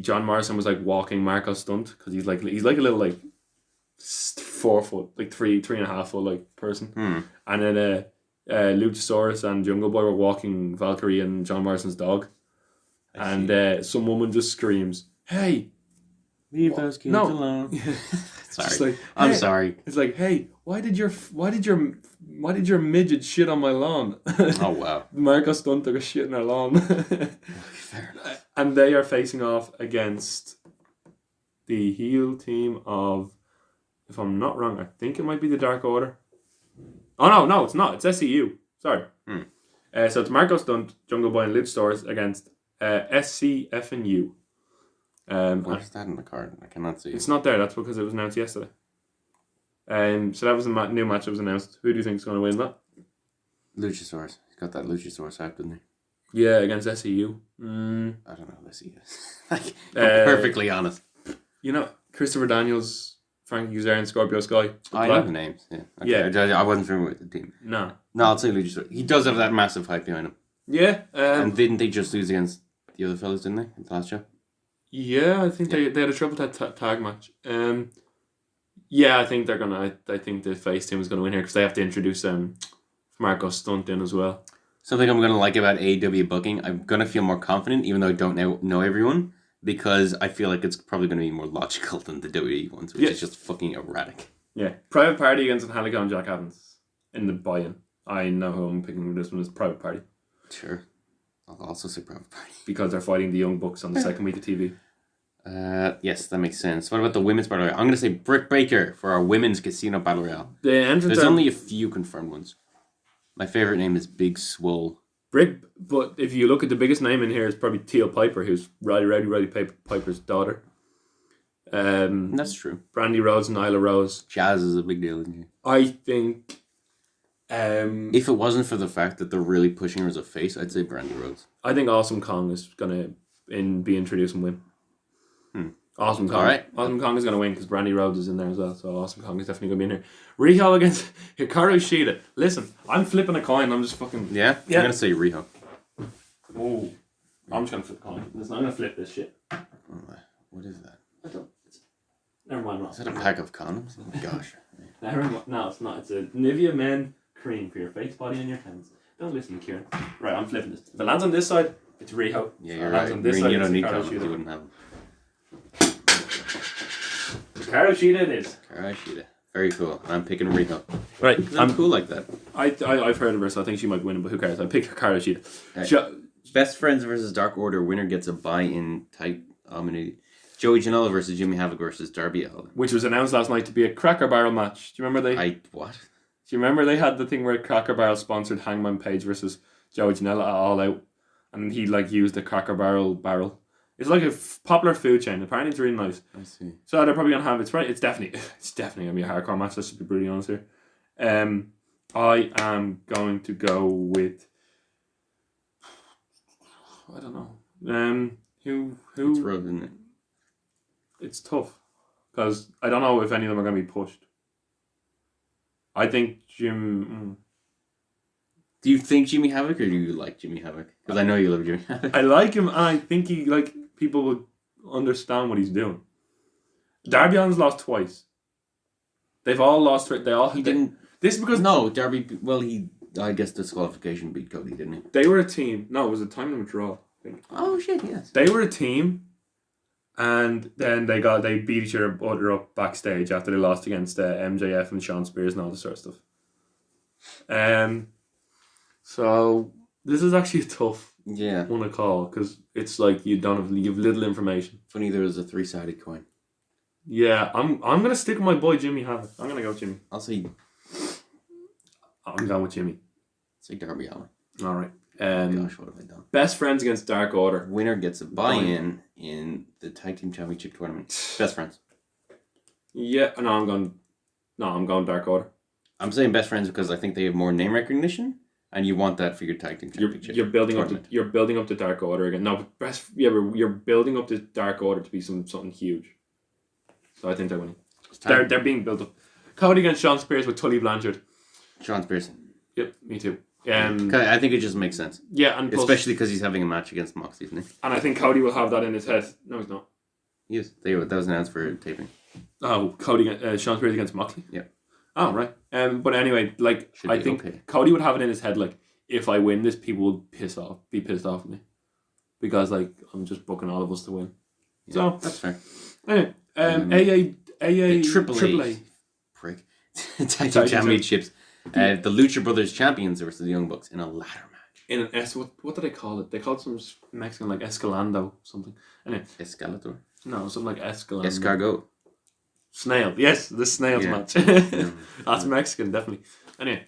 John Morrison was like walking Marco Stunt because he's like a little like 4 foot, like 3.5 foot like person, and then Luchasaurus and Jungle Boy were walking Valkyrie and John Morrison's dog, and some woman just screams, "Hey, leave those kids alone." Sorry, I'm sorry. It's like, hey, why did your midget shit on my lawn? Oh wow. Marco Stunt took a shit in our lawn. Fair enough. And they are facing off against the heel team of, if I'm not wrong, I think it might be the Dark Order. Oh no, it's not. It's SCU. Sorry. So it's Marco Stunt, Jungle Boy, and Luchasaurus against SCFNU. Where's that in the card? I cannot see. It's not there. That's because it was announced yesterday. So that was a new match that was announced. Who do you think is going to win that? Luchasaurus. He's got that Luchasaurus hype, didn't he? Yeah, against SCU. I don't know who this is. Like, I'm perfectly honest. You know, Christopher Daniels, Frankie Kazarian, Scorpio Sky. I know the names. Yeah. Okay. Yeah. I wasn't familiar with the team. No, I'll say Luchasaurus. He does have that massive hype behind him. Yeah. And didn't they just lose against the other fellas, didn't they, in the last show? Yeah, I think they had a triple tag match. Yeah, I think they're gonna. I think the face team is gonna win here because they have to introduce Marco Stunt in as well. Something I'm gonna like about AEW booking, I'm gonna feel more confident, even though I don't know everyone, because I feel like it's probably gonna be more logical than the WWE ones, which is just fucking erratic. Yeah, Private Party against Angelico and Jack Evans in the buy-in. I know who I'm picking for this one is Private Party. Sure. I'll also say Private Party. Because they're fighting the Young Bucks on the second week of TV. Yes, that makes sense. What about the women's battle royale? I'm going to say Britt Baker for our women's casino battle royale. There's only a few confirmed ones. My favorite name is Big Swole. But if you look at the biggest name in here, it's probably Teal Piper, who's Roddy Piper's daughter. That's true. Brandy Rose and Nyla Rose. Jazz is a big deal, isn't she? I think... if it wasn't for the fact that they're really pushing her as a face, I'd say Brandy Rose. I think Awesome Kong is going to be introduced and win. Awesome Kong. All right. Awesome Kong is going to win because Brandy Rhodes is in there as well. So Awesome Kong is definitely going to be in here. Riho against Hikaru Shida. Listen, I'm flipping a coin. I'm just fucking... Yeah? I'm going to say Riho. Oh. I'm just going to flip a coin. Listen, I'm going to flip this shit. What is that? Never mind. Is that a pack of condoms? Oh my gosh. No, it's not. It's a Nivea Men cream for your face, body, and your hands. Don't listen to Kieran. Right, I'm flipping this. If it lands on this side, it's Riho. Yeah, you're right. On this side, you don't need condoms. You wouldn't have them. Hikaru Shida it is. Hikaru Shida. Very cool. I'm picking Riho. Right. I'm cool like that. I've heard of her, so I think she might win, but who cares? I picked Hikaru Shida. Right. Best Friends versus Dark Order. Winner gets a buy-in type omni. Joey Janela versus Jimmy Havoc versus Darby Allin. Which was announced last night to be a Cracker Barrel match. Do you remember what? Do you remember they had the thing where Cracker Barrel sponsored Hangman Page versus Joey Janela at All Out, and he used the Cracker barrel. It's like a popular food chain. Apparently, it's really nice. I see. So they're probably gonna have It's definitely gonna be a hardcore match. Let's just be brutally honest here. I am going to go with. I don't know. Who? It's rough, isn't it? It's tough because I don't know if any of them are going to be pushed. I think Jim. Do you think Jimmy Havoc or do you like Jimmy Havoc? Because I know you love Jimmy Havoc. I like him and I think people would understand what he's doing. Darby Allin's lost twice. They've all lost. He didn't. This is because Darby. Well, I guess disqualification beat Cody, didn't he? They were a team. No, it was a time limit draw. I think. Oh shit! Yes. They were a team. And then they beat each other up backstage after they lost against MJF and Sean Spears and all this sort of stuff. So this is actually a tough one to call because it's like you have little information. Funny, there was a 3-sided coin. Yeah, I'm gonna stick with my boy Jimmy Havoc. I'm gonna go with Jimmy. I'm going with Jimmy. Say Darby Allin. All right. Gosh, what have I done? Best friends against Dark Order. Winner gets a buy-in in the Tag Team Championship tournament. Best friends. Yeah, no, I'm going Dark Order. I'm saying best friends because I think they have more name recognition, and you want that for your Tag Team Championship. You're building up the Dark Order again. No, but you're building up the Dark Order to be something huge. So I think they're winning. They're being built up. Cody against Sean Spears with Tully Blanchard. Sean Spears. Yep, me too. I think it just makes sense. Yeah, and especially because he's having a match against Moxley, isn't he? And I think Cody will have that in his head. No, he's not. Yes, that was announced for taping. Oh, Sean Spears against Moxley? Yeah. Oh, right. But anyway, like, I think okay. Cody would have it in his head, like, if I win this, people will be pissed off at me. Because, like, I'm just booking all of us to win. Yeah, so, that's fair. Anyway, Triple A. Prick. Tag Team Championships. The Lucha Brothers champions versus the Young Bucks in a ladder match. In an what do they call it? They call it some Mexican, like Escalando something. Anyway. Escalador? No, something like Escalando. Escargot. Snail. Yes, the snails match. That's Mexican, definitely. Anyway,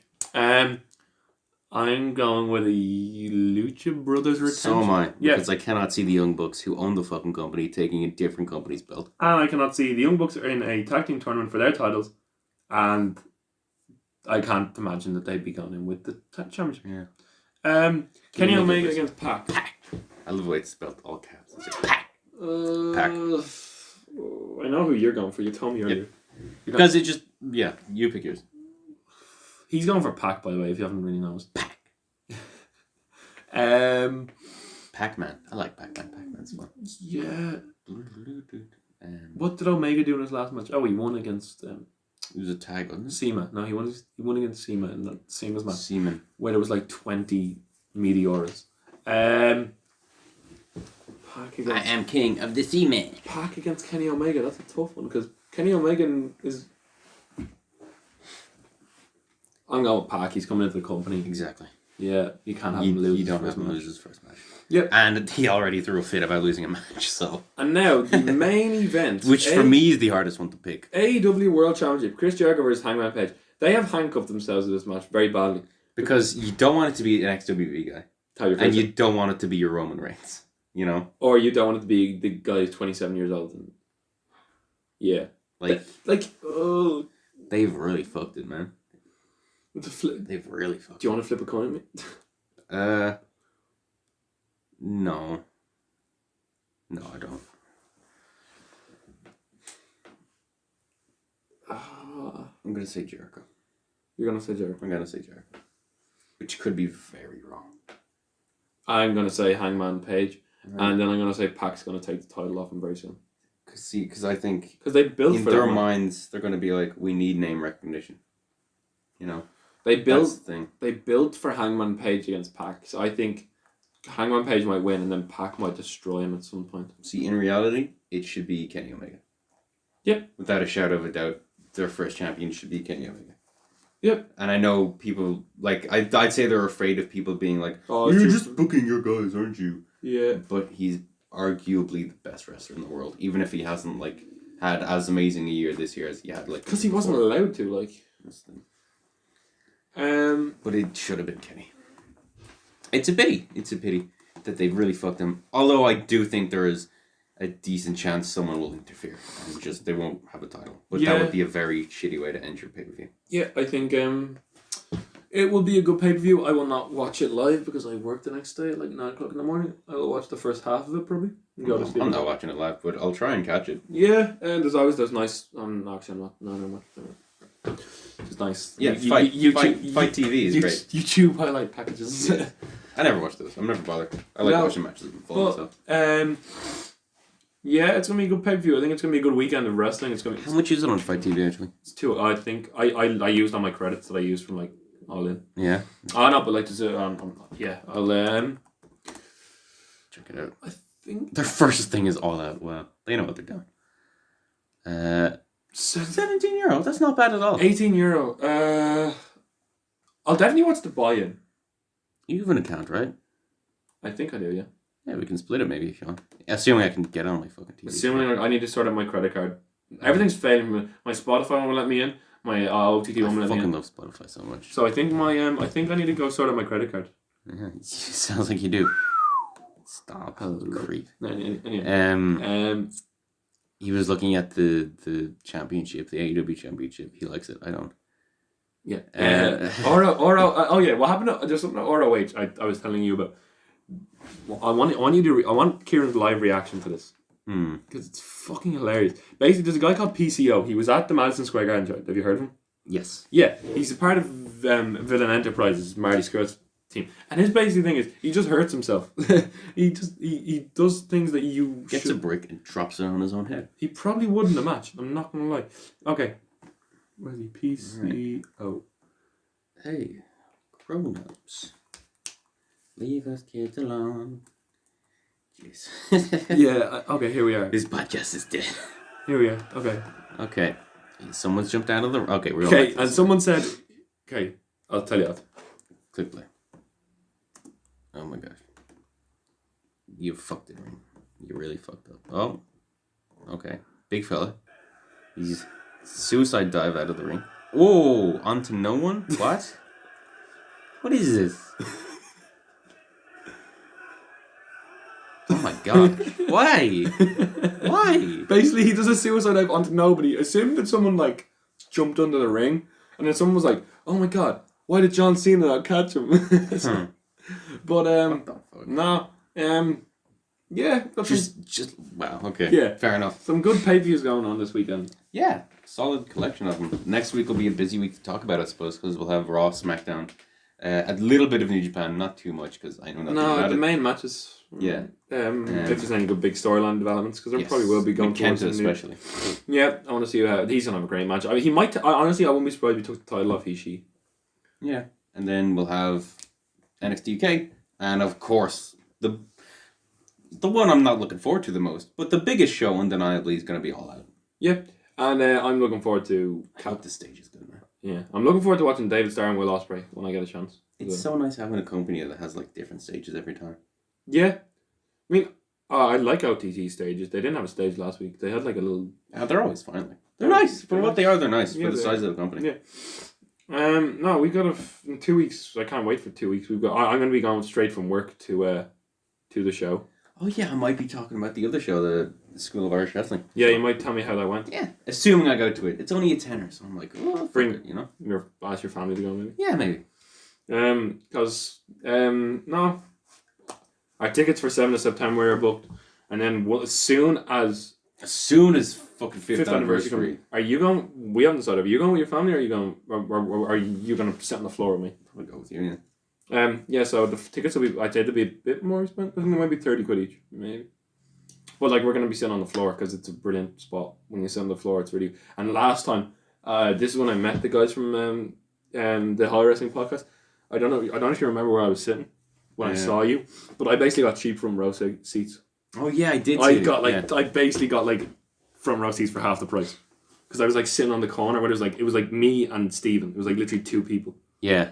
I'm going with a Lucha Brothers retention. So am I. Because I cannot see the Young Bucks, who own the fucking company, taking a different company's belt. And I cannot see the Young Bucks are in a tag team tournament for their titles. And I can't imagine that they'd be going in with the championship. Yeah. Kenny Omega against Pac. I love the way it's spelled all caps. It's like Pac. Pac. I know who you're going for. You told me earlier. Because it just, you pick yours. He's going for Pac, by the way, if you haven't really noticed. Pac. Pac-Man. I like Pac-Man. Pac-Man's fun. Yeah. What did Omega do in his last match? Oh, he won against... it was a tag, wasn't it? Sema. No, he won against Sema in that Sema's match. Seaman. Where there was like 20 Meteoras. Pac against... I am king of the Seaman. Pac against Kenny Omega. That's a tough one because Kenny Omega is... I'm going with Pac. He's coming into the company. Exactly. Yeah, you can't have him lose. You don't have him lose his first match. Yep. And he already threw a fit about losing a match, so... And now, the main event... Which for me is the hardest one to pick. AEW World Championship. Chris Jericho versus Hangman Page. They have handcuffed themselves in this match very badly. Because you don't want it to be an XWB guy. And you don't want it to be your Roman Reigns. You know? Or you don't want it to be the guy who's 27 years old. And yeah. Oh... They've really fucked it, man. They've really fucked it. Do you want to flip a coin with me? No. No, I don't. I'm going to say Jericho. You're going to say Jericho? I'm going to say Jericho. Which could be very wrong. I'm going to say Hangman Page. Right. And then I'm going to say Pac's going to take the title off him very soon. Because I think... Because they built in for their minds, they're going to be like, we need name recognition. You know? They built for Hangman Page against Pac. So I think Hangman Page might win and then Pac might destroy him at some point. See, in reality, it should be Kenny Omega. Yep. Without a shadow of a doubt, their first champion should be Kenny Omega. Yep. And I know people, like, I'd say they're afraid of people being like, oh, you're just booking your guys, aren't you? Yeah. But he's arguably the best wrestler in the world, even if he hasn't, like, had as amazing a year this year as he had, like... Because he wasn't allowed to, like... That's the thing. But it should have been Kenny. It's a pity that they've really fucked him. Although I do think there is a decent chance someone will interfere and just they won't have a title. But that would be a very shitty way to end your pay-per-view. Yeah, I think it will be a good pay-per-view. I will not watch it live because I work the next day at like 9 o'clock in the morning. I will watch the first half of it probably. I'm not watching it live, but I'll try and catch it. Yeah, and there's always those nice... actually, I'm not. No. It's nice. Yeah, Fight TV is great. YouTube highlight packages. I never watch those. I'm never bothered. I like watching matches in full myself. Yeah, it's gonna be a good pay-per-view. I think it's gonna be a good weekend of wrestling. It's gonna be... How much is it on Fight TV actually? It's $2. I think I used all my credits that I used from like All In. Yeah. Oh no, but like to say, yeah, I'll check it out. I think their first thing is All Out. Wow. They know what they're doing. €17. That's not bad at all. €18. I'll definitely watch the buy-in. You have an account, right? I think I do, yeah. Yeah, we can split it maybe if you want. Assuming I can get on my fucking TV. Assuming I need to sort out my credit card. Everything's failing. My Spotify won't let me in. My OTT won't let me in. I fucking love Spotify so much. So I think I think I need to go sort out my credit card. Yeah, sounds like you do. Stop, creep. Anyway. He was looking at the championship, the AEW championship. He likes it. I don't. Yeah. Oh yeah. What happened? There's something at ROH. I was telling you about. I want Kieran's live reaction to this because it's fucking hilarious. Basically, there's a guy called PCO. He was at the Madison Square Garden show. Have you heard of him? Yes. Yeah, he's a part of Villain Enterprises, Marty Skrull's team, and his basic thing is he just hurts himself. he does things that you gets a brick and drops it on his own head. He probably would in a match. I'm not gonna lie. Okay, where's he? PCO. Hey, grown-ups. Leave us kids alone. Jeez. Yeah, okay, here we are. This podcast is dead. Here we are. Okay. Someone's jumped out of the... Okay, we're okay, and someone said... Okay, I'll tell you that. Click play. Oh my gosh. You fucked it, Ring. You really fucked up. Oh. Okay. Big fella. He's suicide dive out of the ring. Oh, onto no one? What? What is this? Oh my god. Why? Why? Basically, he does a suicide dive onto nobody. Assume that someone, like, jumped under the ring, and then someone was like, oh my god, why did John Cena not catch him? But, no. Yeah. That's just, wow, okay. Yeah. Fair enough. Some good pay-per-views going on this weekend. Yeah. Solid collection of them. Next week will be a busy week to talk about, I suppose, because we'll have Raw, SmackDown, a little bit of New Japan, not too much, because I know nothing about it. Main matches. Yeah. If there's any good big storyline developments, because there probably will be going towards Kenta especially. Yeah, I want to see how he's gonna have a great match. I mean, he might. Honestly, I wouldn't be surprised if he took the title off Ishii. Yeah, and then we'll have NXT UK, and of course the one I'm not looking forward to the most, but the biggest show undeniably is going to be All Out. Yeah, and I'm looking forward to. I hope the stage is good, man. Yeah, I'm looking forward to watching David Starr and Will Ospreay when I get a chance. It's so nice having a company that has like different stages every time. Yeah, I mean, I like OTT stages. They didn't have a stage last week. They had like a little. They're always fine. Like, they're nice for what they are. They're nice for the size of the company. Yeah. No, we got in 2 weeks. I can't wait for 2 weeks. I'm going to be going straight from work to the show. Oh yeah, I might be talking about the other show, the School of Irish Wrestling. Yeah, you might tell me how that went. Yeah, assuming I go to it. It's only a tenner, so I'm like, oh, bring it, you know. Ask your family to go, maybe. Yeah, maybe. Because no, our tickets for 7th of September are booked, and then as soon as fucking 5th anniversary. Are you going? We haven't decided. Are you going with your family, or are you going? Or are you going to sit on the floor with me? I'll go with you. Yeah. Yeah. So the tickets will be. I'd say they'll be a bit more expensive. I think they might be £30 each, maybe. But like we're going to be sitting on the floor because it's a brilliant spot. When you sit on the floor, it's really. And last time, this is when I met the guys from the High Wrestling podcast. I don't know if you remember where I was sitting when I saw you, but I basically got cheap from row seats. Oh yeah, I did. I basically got like front row seats for half the price because I was like sitting on the corner where it was like me and Steven. It was like literally 2 people. Yeah.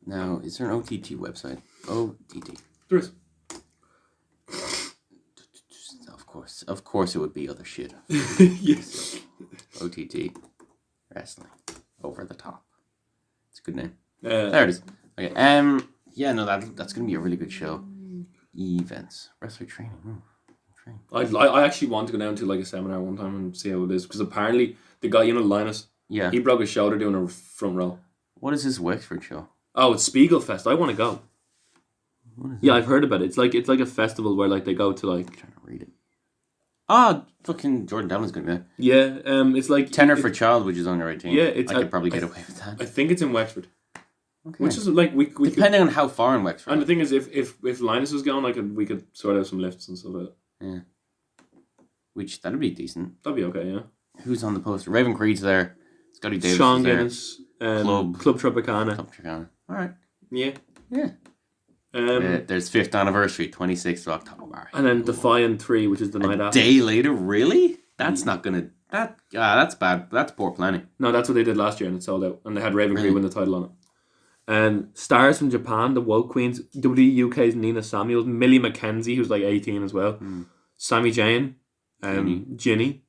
Now, is there an OTT website? OTT. There is. Of course, it would be other shit. Yes. OTT wrestling over the top. It's a good name. There it is. Okay. Yeah. No, that's gonna be a really good show. Events, wrestler training. I actually want to go down to like a seminar one time and see how it is because apparently the guy Linus, he broke his shoulder doing a front row. What is this Wexford show? Oh, it's Spiegelfest. I want to go. Yeah, I've heard about it. It's like a festival where like they go to like. I'm trying to read it. Ah, fucking Jordan Devlin's gonna be there. Yeah, it's like tenner for child, which is under 18. Yeah, I could probably get away with that. I think it's in Wexford. Okay. Which is like we depending on how far in Wexford. And the thing is, if Linus was going, we could sort out some lifts and stuff like that. Yeah. Which that'd be decent. That'd be okay, yeah. Who's on the poster? Raven Creed's there. Scotty Davis. Sean Guinness. Club Tropicana. All right. Yeah. Yeah. There's 5th anniversary, 26th of October. And then Defiant 3, which is the night after. Day later, really? That's not gonna. That's bad. That's poor planning. No, that's what they did last year, and it sold out. And they had Raven Really? Cree win the title on it. Stars from Japan, the Woke Queens, WUK's Nina Samuels, Millie McKenzie, who's like 18 as well, Sami Zayn, Ginny.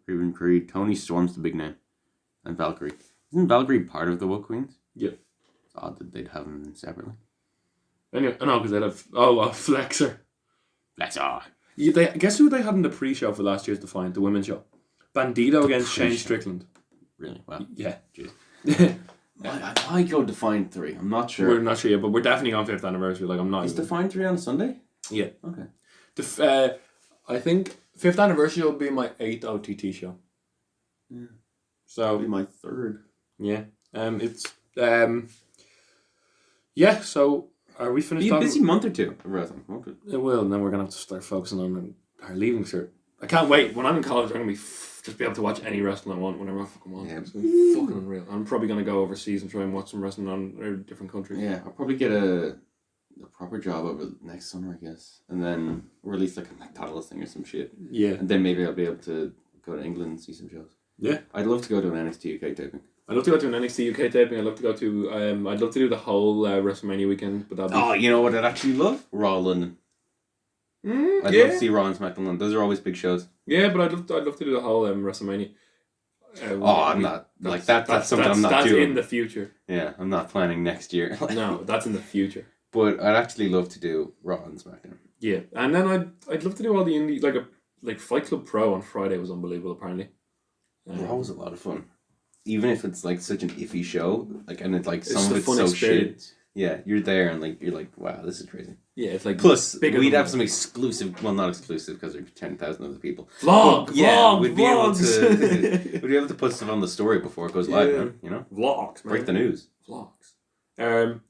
Raven Cree, Tony Storm's the big name, and Valkyrie. Isn't Valkyrie part of the Woke Queens? Yeah. It's odd that they'd have them separately. Anyway, no, because they'd have Flexer. Flexer. Yeah, guess who they had in the pre-show for last year's Defiant, the women's show? Bandito against Shane pre-show. Strickland. Really? Wow. Yeah. Jeez. I go Defiant 3. I'm not sure. We're not sure yet, but we're definitely on 5th anniversary. Like, I'm not. Is Defiant 3 on Sunday? Yeah. Okay. I think 5th anniversary will be my 8th OTT show. Yeah. So That'll be my 3rd. yeah. Yeah. So are we finished? Be a talking? busy month or two of wrestling, won't it? It will, and then we're gonna have to start focusing on our leaving cert. I can't wait. When I'm in college, I'm gonna be just be able to watch any wrestling I want whenever I fucking want. Yeah. It's gonna be fucking unreal. I'm probably gonna go overseas and try and watch some wrestling on different countries. Yeah, I'll probably get a proper job over next summer, I guess, and then release like a McDonald's thing or some shit, Yeah. and then maybe I'll be able to go to England and see some shows. Yeah. I'd love to go to an NXT UK taping. I'd love to go to an NXT UK taping. I'd love to go to. I'd love to do the whole WrestleMania weekend, but that'd be. Oh, you know what I'd actually love? Raw London. I'd love to see Raw and SmackDown London. Those are always big shows. Yeah, but I'd love to do the whole WrestleMania. I'm not like that. That's something I'm not that's doing. in the future. Yeah, I'm not planning next year. No, that's in the future. But I'd actually love to do Raw and SmackDown. Yeah, and then I'd love to do all the indie like Fight Club Pro on Friday was unbelievable. Apparently, Raw was a lot of fun, even if it's like such an iffy show. Like, and it's like it's some the of it's fun so experience. shit. Yeah, you're there and like you're like, wow, this is crazy. Yeah, it's like Plus, bigger we'd than have some exclusive. Well, not exclusive because there's 10,000 other people. vlogs. We'd be able to put stuff on the story before it goes live, Yeah. man. You know, Vlogs, man. break the news. Vlogs.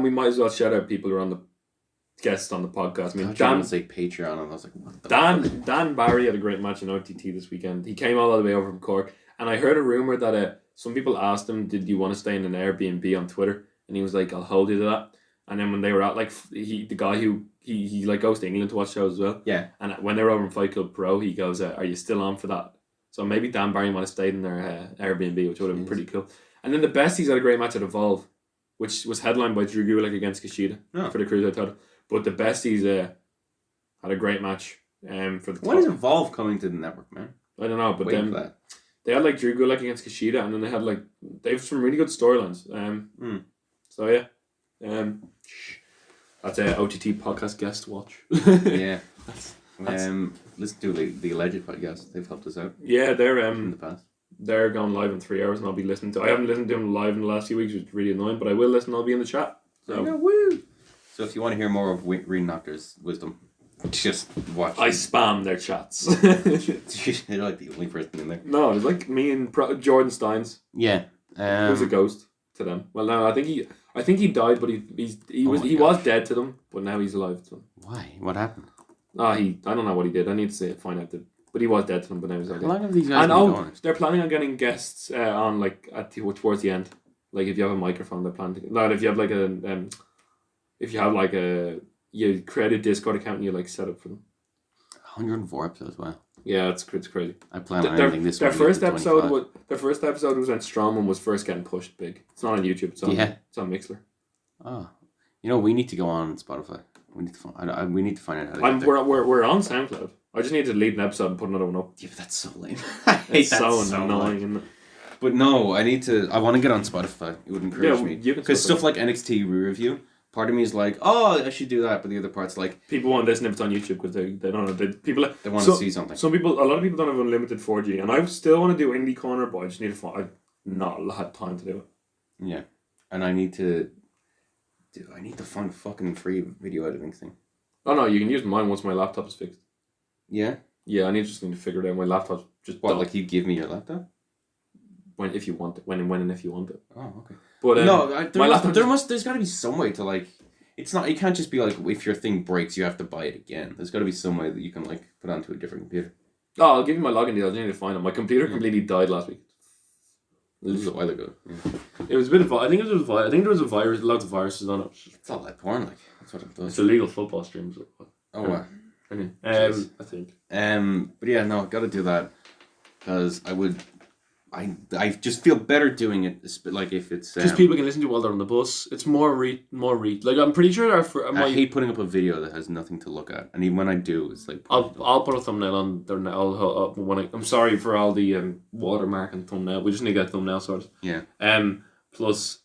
We might as well shout out people who are on the guests on the podcast. I mean, I was trying to say Patreon, and I was like, what the fuck? Dan Barry had a great match in OTT this weekend. He came all the way over from Cork, and I heard a rumor that some people asked him, "Did you want to stay in an Airbnb on Twitter?" And he was like, "I'll hold you to that." And then when they were at the guy who he like goes to England to watch shows as well. Yeah. And when they were over in Fight Club Pro, he goes, "Are you still on for that?" So maybe Dan Barry might have stayed in their Airbnb, which would have been pretty cool. And then the Besties had a great match at Evolve, which was headlined by Drew Gulak against Kushida for the Cruiserweight title. But the Besties had a great match for the. When is Evolve coming to the network, man? I don't know, but Waiting then for that. they had like Drew Gulak against Kushida, and then they have some really good storylines. So yeah, that's a OTT podcast guest watch. Yeah. Listen to the Alleged podcast. They've helped us out Yeah, they're in the past. they're going live in 3 hours, and I'll be listening to. I haven't listened to them live in the last few weeks, which is really annoying, but I will listen. I'll be in the chat. So Yeah, woo! So if you want to hear more of Reen Doctor's wisdom, just watch. I spam their chats. You're like the only person in there. No, it's like me and Jordan Steins. Yeah. He was a ghost to them. Well, no, I think he died, but he was dead to them, but now he's alive to them. Why? What happened? I don't know what he did. I need to find out but he was dead to them, but now he's alive. How long have these guys And been going? they're planning on getting guests on like towards the end. Like if you have a microphone, they're planning. Like if you have you create a Discord account and you like set up for them. 104 episodes. Wow. Yeah, it's crazy. I plan on ending this. Their one first to episode 25. was when Strowman was first getting pushed big. It's not on YouTube. It's on Mixler. Oh, we need to go on Spotify. We need to find. We need to find out how to get there. We're on SoundCloud. I just need to delete an episode and put another one up. Yeah, but that's so lame. I hate It's so annoying, isn't it? But no, I want to get on Spotify. It would encourage me. You can Because stuff like NXT review, part of me is like, oh, I should do that. But the other part's like, people want this and if it's on YouTube because they don't know. they want to see something. A lot of people don't have unlimited 4G, and I still want to do Indie Corner, but I just need to find. I've not had time to do it. Yeah, and I need to find a fucking free video editing thing. Oh no, you can use mine once my laptop is fixed. Yeah. Yeah, I need to figure it out. My laptop's just Like you give me your laptop? when if you want it, when and if you want it. Oh, okay. But no, there's got to be some way to like. It's not. You can't just be like, if your thing breaks, you have to buy it again. There's got to be some way that you can like put onto a different computer. Oh, I'll give you my login details. I need to find it. My computer completely died last week. It was a while ago. Yeah. It was a bit of. I think it was. I think there was a virus. Lots of viruses on it. It's all like porn, like that's what it does. It's illegal football streams. Oh wow. Anyway, I think. But yeah, no, got to do that because I just feel better doing it. Like if it's because people can listen to it while they're on the bus. It's more read. Like I'm pretty sure I hate putting up a video that has nothing to look at, and even when I do, it's like I'll put a thumbnail on there now. I'm sorry for all the watermark and thumbnail. We just need to get thumbnail sorted. Yeah. Plus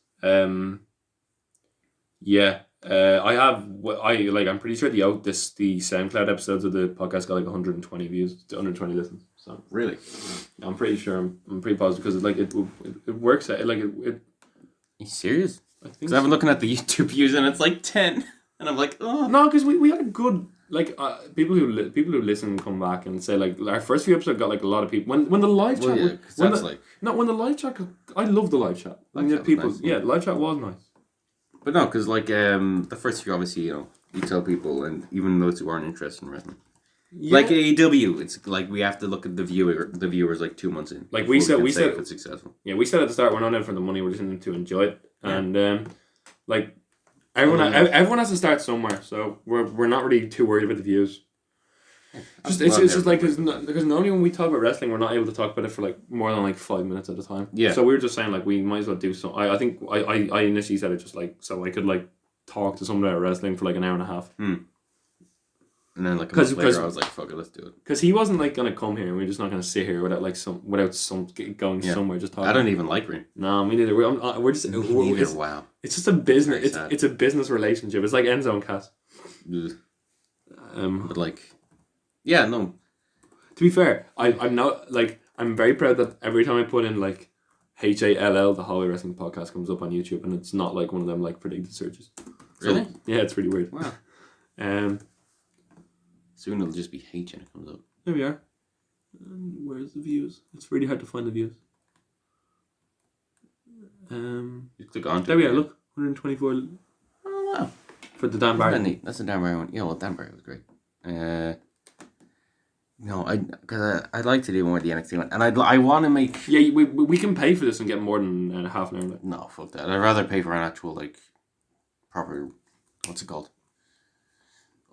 yeah. I'm pretty sure the SoundCloud episodes of the podcast got like 120 views, 120 listens. So really, I'm pretty sure. I'm pretty positive because it works out. Like it. Are you serious? I think. Because I've been looking at the YouTube views and it's like 10, and I'm like, oh no, because we had a good people who listen come back and say like our first few episodes got like a lot of people when the live chat. When the live chat. I love the live chat. People, nice, the live chat was nice. But no, because like the first few, obviously, you tell people, and even those who aren't interested in wrestling, like AEW, it's like we have to look at the viewers like 2 months in. Like we said, if it's successful. Yeah, we said at the start we're not in for the money, we're just in to enjoy it, and like everyone has to start somewhere, so we're not really too worried about the views. It's just like because normally when we talk about wrestling, we're not able to talk about it for like more than like 5 minutes at a time. Yeah. So we were just saying like we might as well do some. I think I initially said it just like so I could like talk to someone about wrestling for like an hour and a half. And then like a month later, I was like, "Fuck it, let's do it." Because he wasn't like gonna come here, and we're just not gonna sit here without going somewhere just talking. I don't even like Ring. No, me neither. We're just wow. It's just a business. It's a business relationship. It's like End Zone Cast. But like. Yeah, no. To be fair, I'm not like I'm very proud that every time I put in like HALL, the Holloway Wrestling Podcast comes up on YouTube, and it's not like one of them like predicted searches. Really? So, yeah, it's pretty weird. Wow. Soon it'll just be H and it comes up. There we are. Where's the views? It's really hard to find the views. You click on. There we are. Look, 124. Oh wow. For the Dan Barry. That's the Dan Barry one. Yeah, well, Dan Barry was great. No, I'd like to do more of the NXT one, and I want to make. Yeah, we can pay for this and get more than half an hour. Like. No, fuck that. I'd rather pay for an actual like proper. What's it called?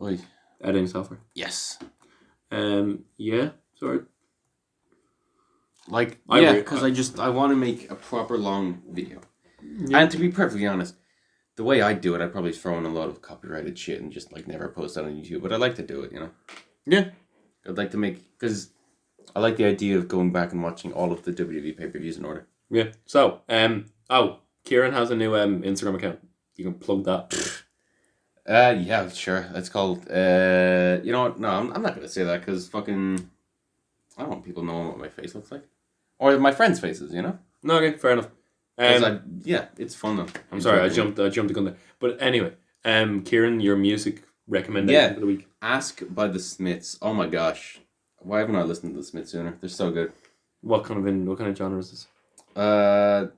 Oi. Editing software. Yes. Yeah. Sorry. Like because I want to make a proper long video, and to be perfectly honest, the way I do it, I'd probably throw in a lot of copyrighted shit and just like never post that on YouTube. But I like to do it, Yeah. I'd like to because I like the idea of going back and watching all of the WWE pay-per-views in order. Yeah. So, Kieran has a new Instagram account. You can plug that. Yeah, sure. It's called. You know what? No, I'm not gonna say that because fucking. I don't want people knowing what my face looks like, or my friends' faces. No, okay, fair enough. It's fun though. I'm sorry, I jumped the gun there. But anyway, Kieran, your music recommendation for the week. Ask by the Smiths. Oh my gosh, why haven't I listened to the Smiths sooner? They're so good. What kind of genre is this? I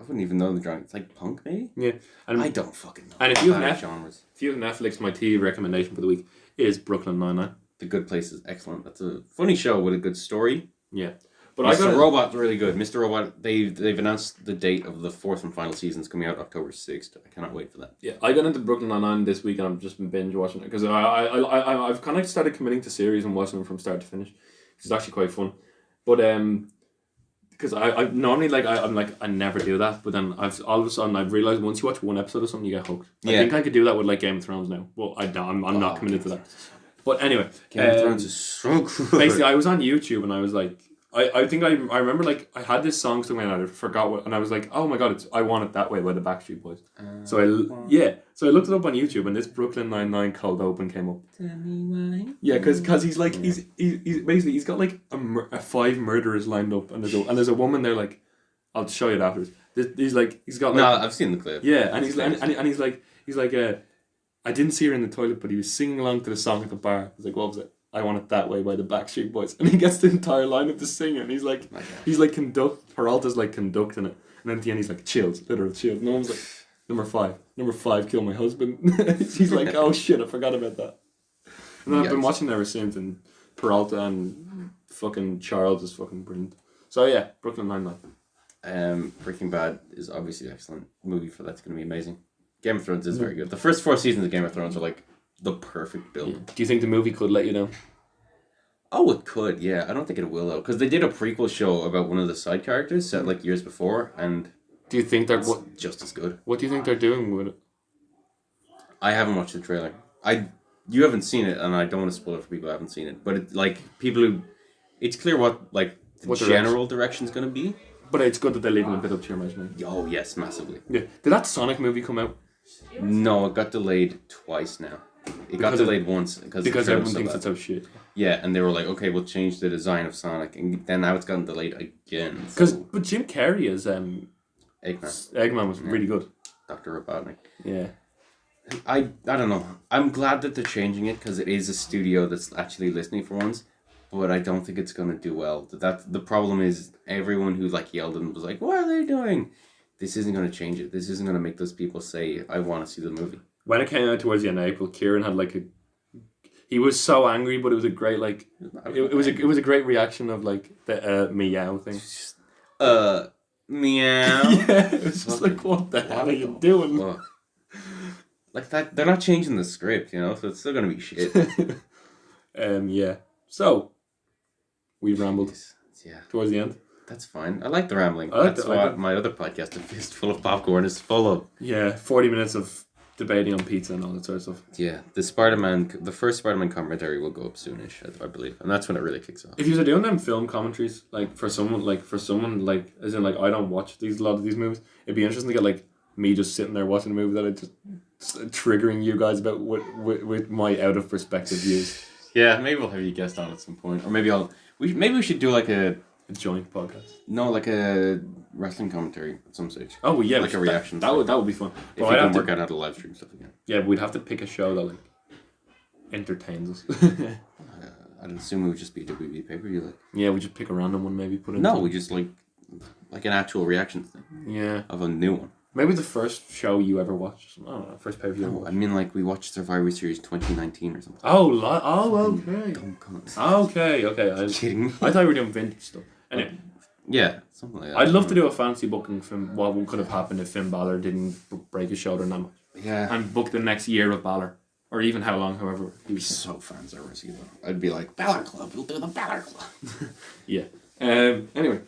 wouldn't even know the genre. It's like punk, maybe. Yeah, and I don't fucking know. And if you have Netflix, my TV recommendation for the week is Brooklyn Nine-Nine. The Good Place is excellent. That's a funny show with a good story. Yeah. But Mr. Robot's really good. Mr. Robot, they've announced the date of the 4th and final season's coming out October 6th. I cannot wait for that. Yeah, I got into Brooklyn Nine-Nine this week and I've just been binge watching it because I've kind of started committing to series and watching them from start to finish. It's actually quite fun. But because I normally I never do that, but then all of a sudden I've realized once you watch one episode of something you get hooked. I think I could do that with like Game of Thrones now. Well, I'm not committed to that. But anyway, Game of Thrones is so good. Basically, I was on YouTube and I was like, I think I remember like I had this song somewhere and I forgot what, and I was like, oh my god, it's I Want It That Way by the Backstreet Boys. So I looked it up on YouTube and this Brooklyn Nine-Nine Cold Open came up. Tell me why. Yeah, because he's like he's basically he's got like a 5 murderers lined up and there's a woman there like I'll show you it afterwards. He's got like no, I've seen the clip. Yeah, and he's like I didn't see her in the toilet, but he was singing along to the song at the bar. I was like, what was it? I Want It That Way by the Backstreet Boys. And he gets the entire lineup to sing it, and he's like Peralta's like conducting it. And then at the end he's like, chills, literal chills. No one's like, number 5, kill my husband. He's like, oh shit, I forgot about that. And then I've been watching it ever since, and Peralta and fucking Charles is fucking brilliant. So yeah, Brooklyn Nine-Nine. Breaking Bad is obviously an excellent movie for that's going to be amazing. Game of Thrones is very good. The first 4 seasons of Game of Thrones are like the perfect build. Yeah. Do you think the movie could let you down? Oh, it could, yeah. I don't think it will though, because they did a prequel show about one of the side characters set like years before, and do you think they're just as good? What do you think they're doing with it? I haven't watched the trailer. You haven't seen it, and I don't want to spoil it for people who haven't seen it. But it, like people who, it's clear what the general direction's going to be. But it's good that they're leaving a bit up to your imagination. Oh yes, massively. Yeah. Did that Sonic movie come out? No, it got delayed twice now. It got delayed once because everyone thinks it's out shit. Yeah, and they were like, okay, we'll change the design of Sonic, and then now it's gotten delayed again. But Jim Carrey as Eggman was really good. Dr. Robotnik. Yeah. I don't know. I'm glad that they're changing it because it is a studio that's actually listening for once, but I don't think it's gonna do well. The problem is everyone who like yelled and was like, "What are they doing?" This isn't gonna change it. This isn't gonna make those people say, "I want to see the movie." When it came out towards the end of April, Kieran had he was so angry, but it was a great it was a great reaction of like the meow thing. Meow. Yeah, it was just like, what the hell are you doing? Look. Like that, they're not changing the script, you know, so it's still gonna be shit. Yeah. So we rambled. Yeah. Towards the end. That's fine. I like the rambling. That's what my other podcast, A Fistful of Popcorn, is full of. Yeah, 40 minutes of debating on pizza and all that sort of stuff. Yeah, the first Spider-Man commentary will go up soonish, I believe, and that's when it really kicks off. If you're doing them film commentaries, for someone as in I don't watch a lot of these movies, it'd be interesting to get like me just sitting there watching a movie that I just triggering you guys about with my out of perspective views. Yeah, maybe we'll have you guest on at some point, or maybe we should do like a joint podcast. No, like a wrestling commentary at some stage. Oh well, yeah, like a reaction. That would be fun. If we can work out how to live stream stuff again. Yeah, we'd have to pick a show that like entertains us. I'd assume it would just be a WWE pay-per-view. Yeah, we just pick a random one, maybe put it. No, we just like an actual reaction thing. Yeah, of a new one. Maybe the first show you ever watched. I don't know, first pay-per-view. No, I mean like we watched Survivor Series 2019 or something. Oh, okay. Dumb cunt. Okay. I'm kidding. I thought we were doing vintage stuff. Anyway. Yeah, something like that. I'd love to do a fancy booking from what could have happened if Finn Balor didn't break his shoulder that much. Yeah. And book the next year of Balor. Or even how long, however. He was so fan service-y though. I'd be like, Balor Club, we'll do the Balor Club. Yeah. Anyway.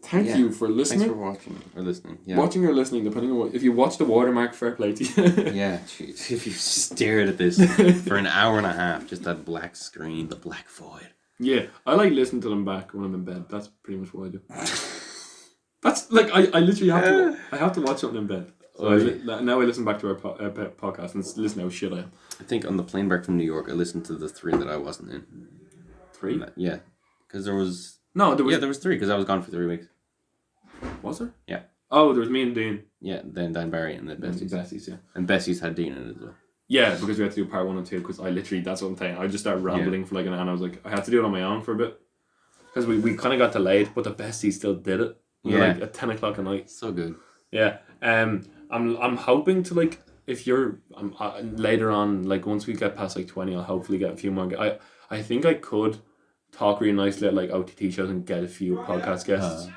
Thank you for listening. Thanks for watching or listening. Yeah. Watching or listening, depending on if you watch the watermark, fair play to you. Yeah, jeez. If you stared at this for an hour and a half, just that black screen, the black void. Yeah, I like listening to them back when I'm in bed. That's pretty much what I do. That's like I literally have to watch something in bed. So now I listen back to our podcast and listen how shit I am. I think on the plane back from New York, I listened to the 3 that I wasn't in. 3? Yeah, because there was. No, there was. Yeah, there was 3 because I was gone for 3 weeks. Was there? Yeah. Oh, there was me and Dean. Yeah, then Dan Barry and then Bessie's. Bessie's, yeah. And Bessie's had Dean in it as well. Yeah, because we had to do part 1 and 2 because I literally, that's what I'm saying. I just started rambling for like an hour and I was like, I had to do it on my own for a bit. Because we kind of got delayed, but the Bestie still did it. Like at 10 o'clock at night. So good. Yeah. I'm hoping to like, if you're later on, like once we get past like 20, I'll hopefully get a few more. I think I could talk really nicely at like OTT shows and get a few podcast guests.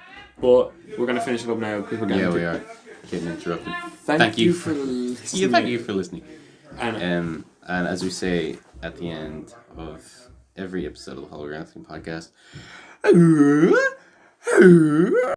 But we're going to finish it up now because we're getting we are getting interrupted. Thank you for listening. Thank you for listening. And as we say at the end of every episode of the Hologram Podcast,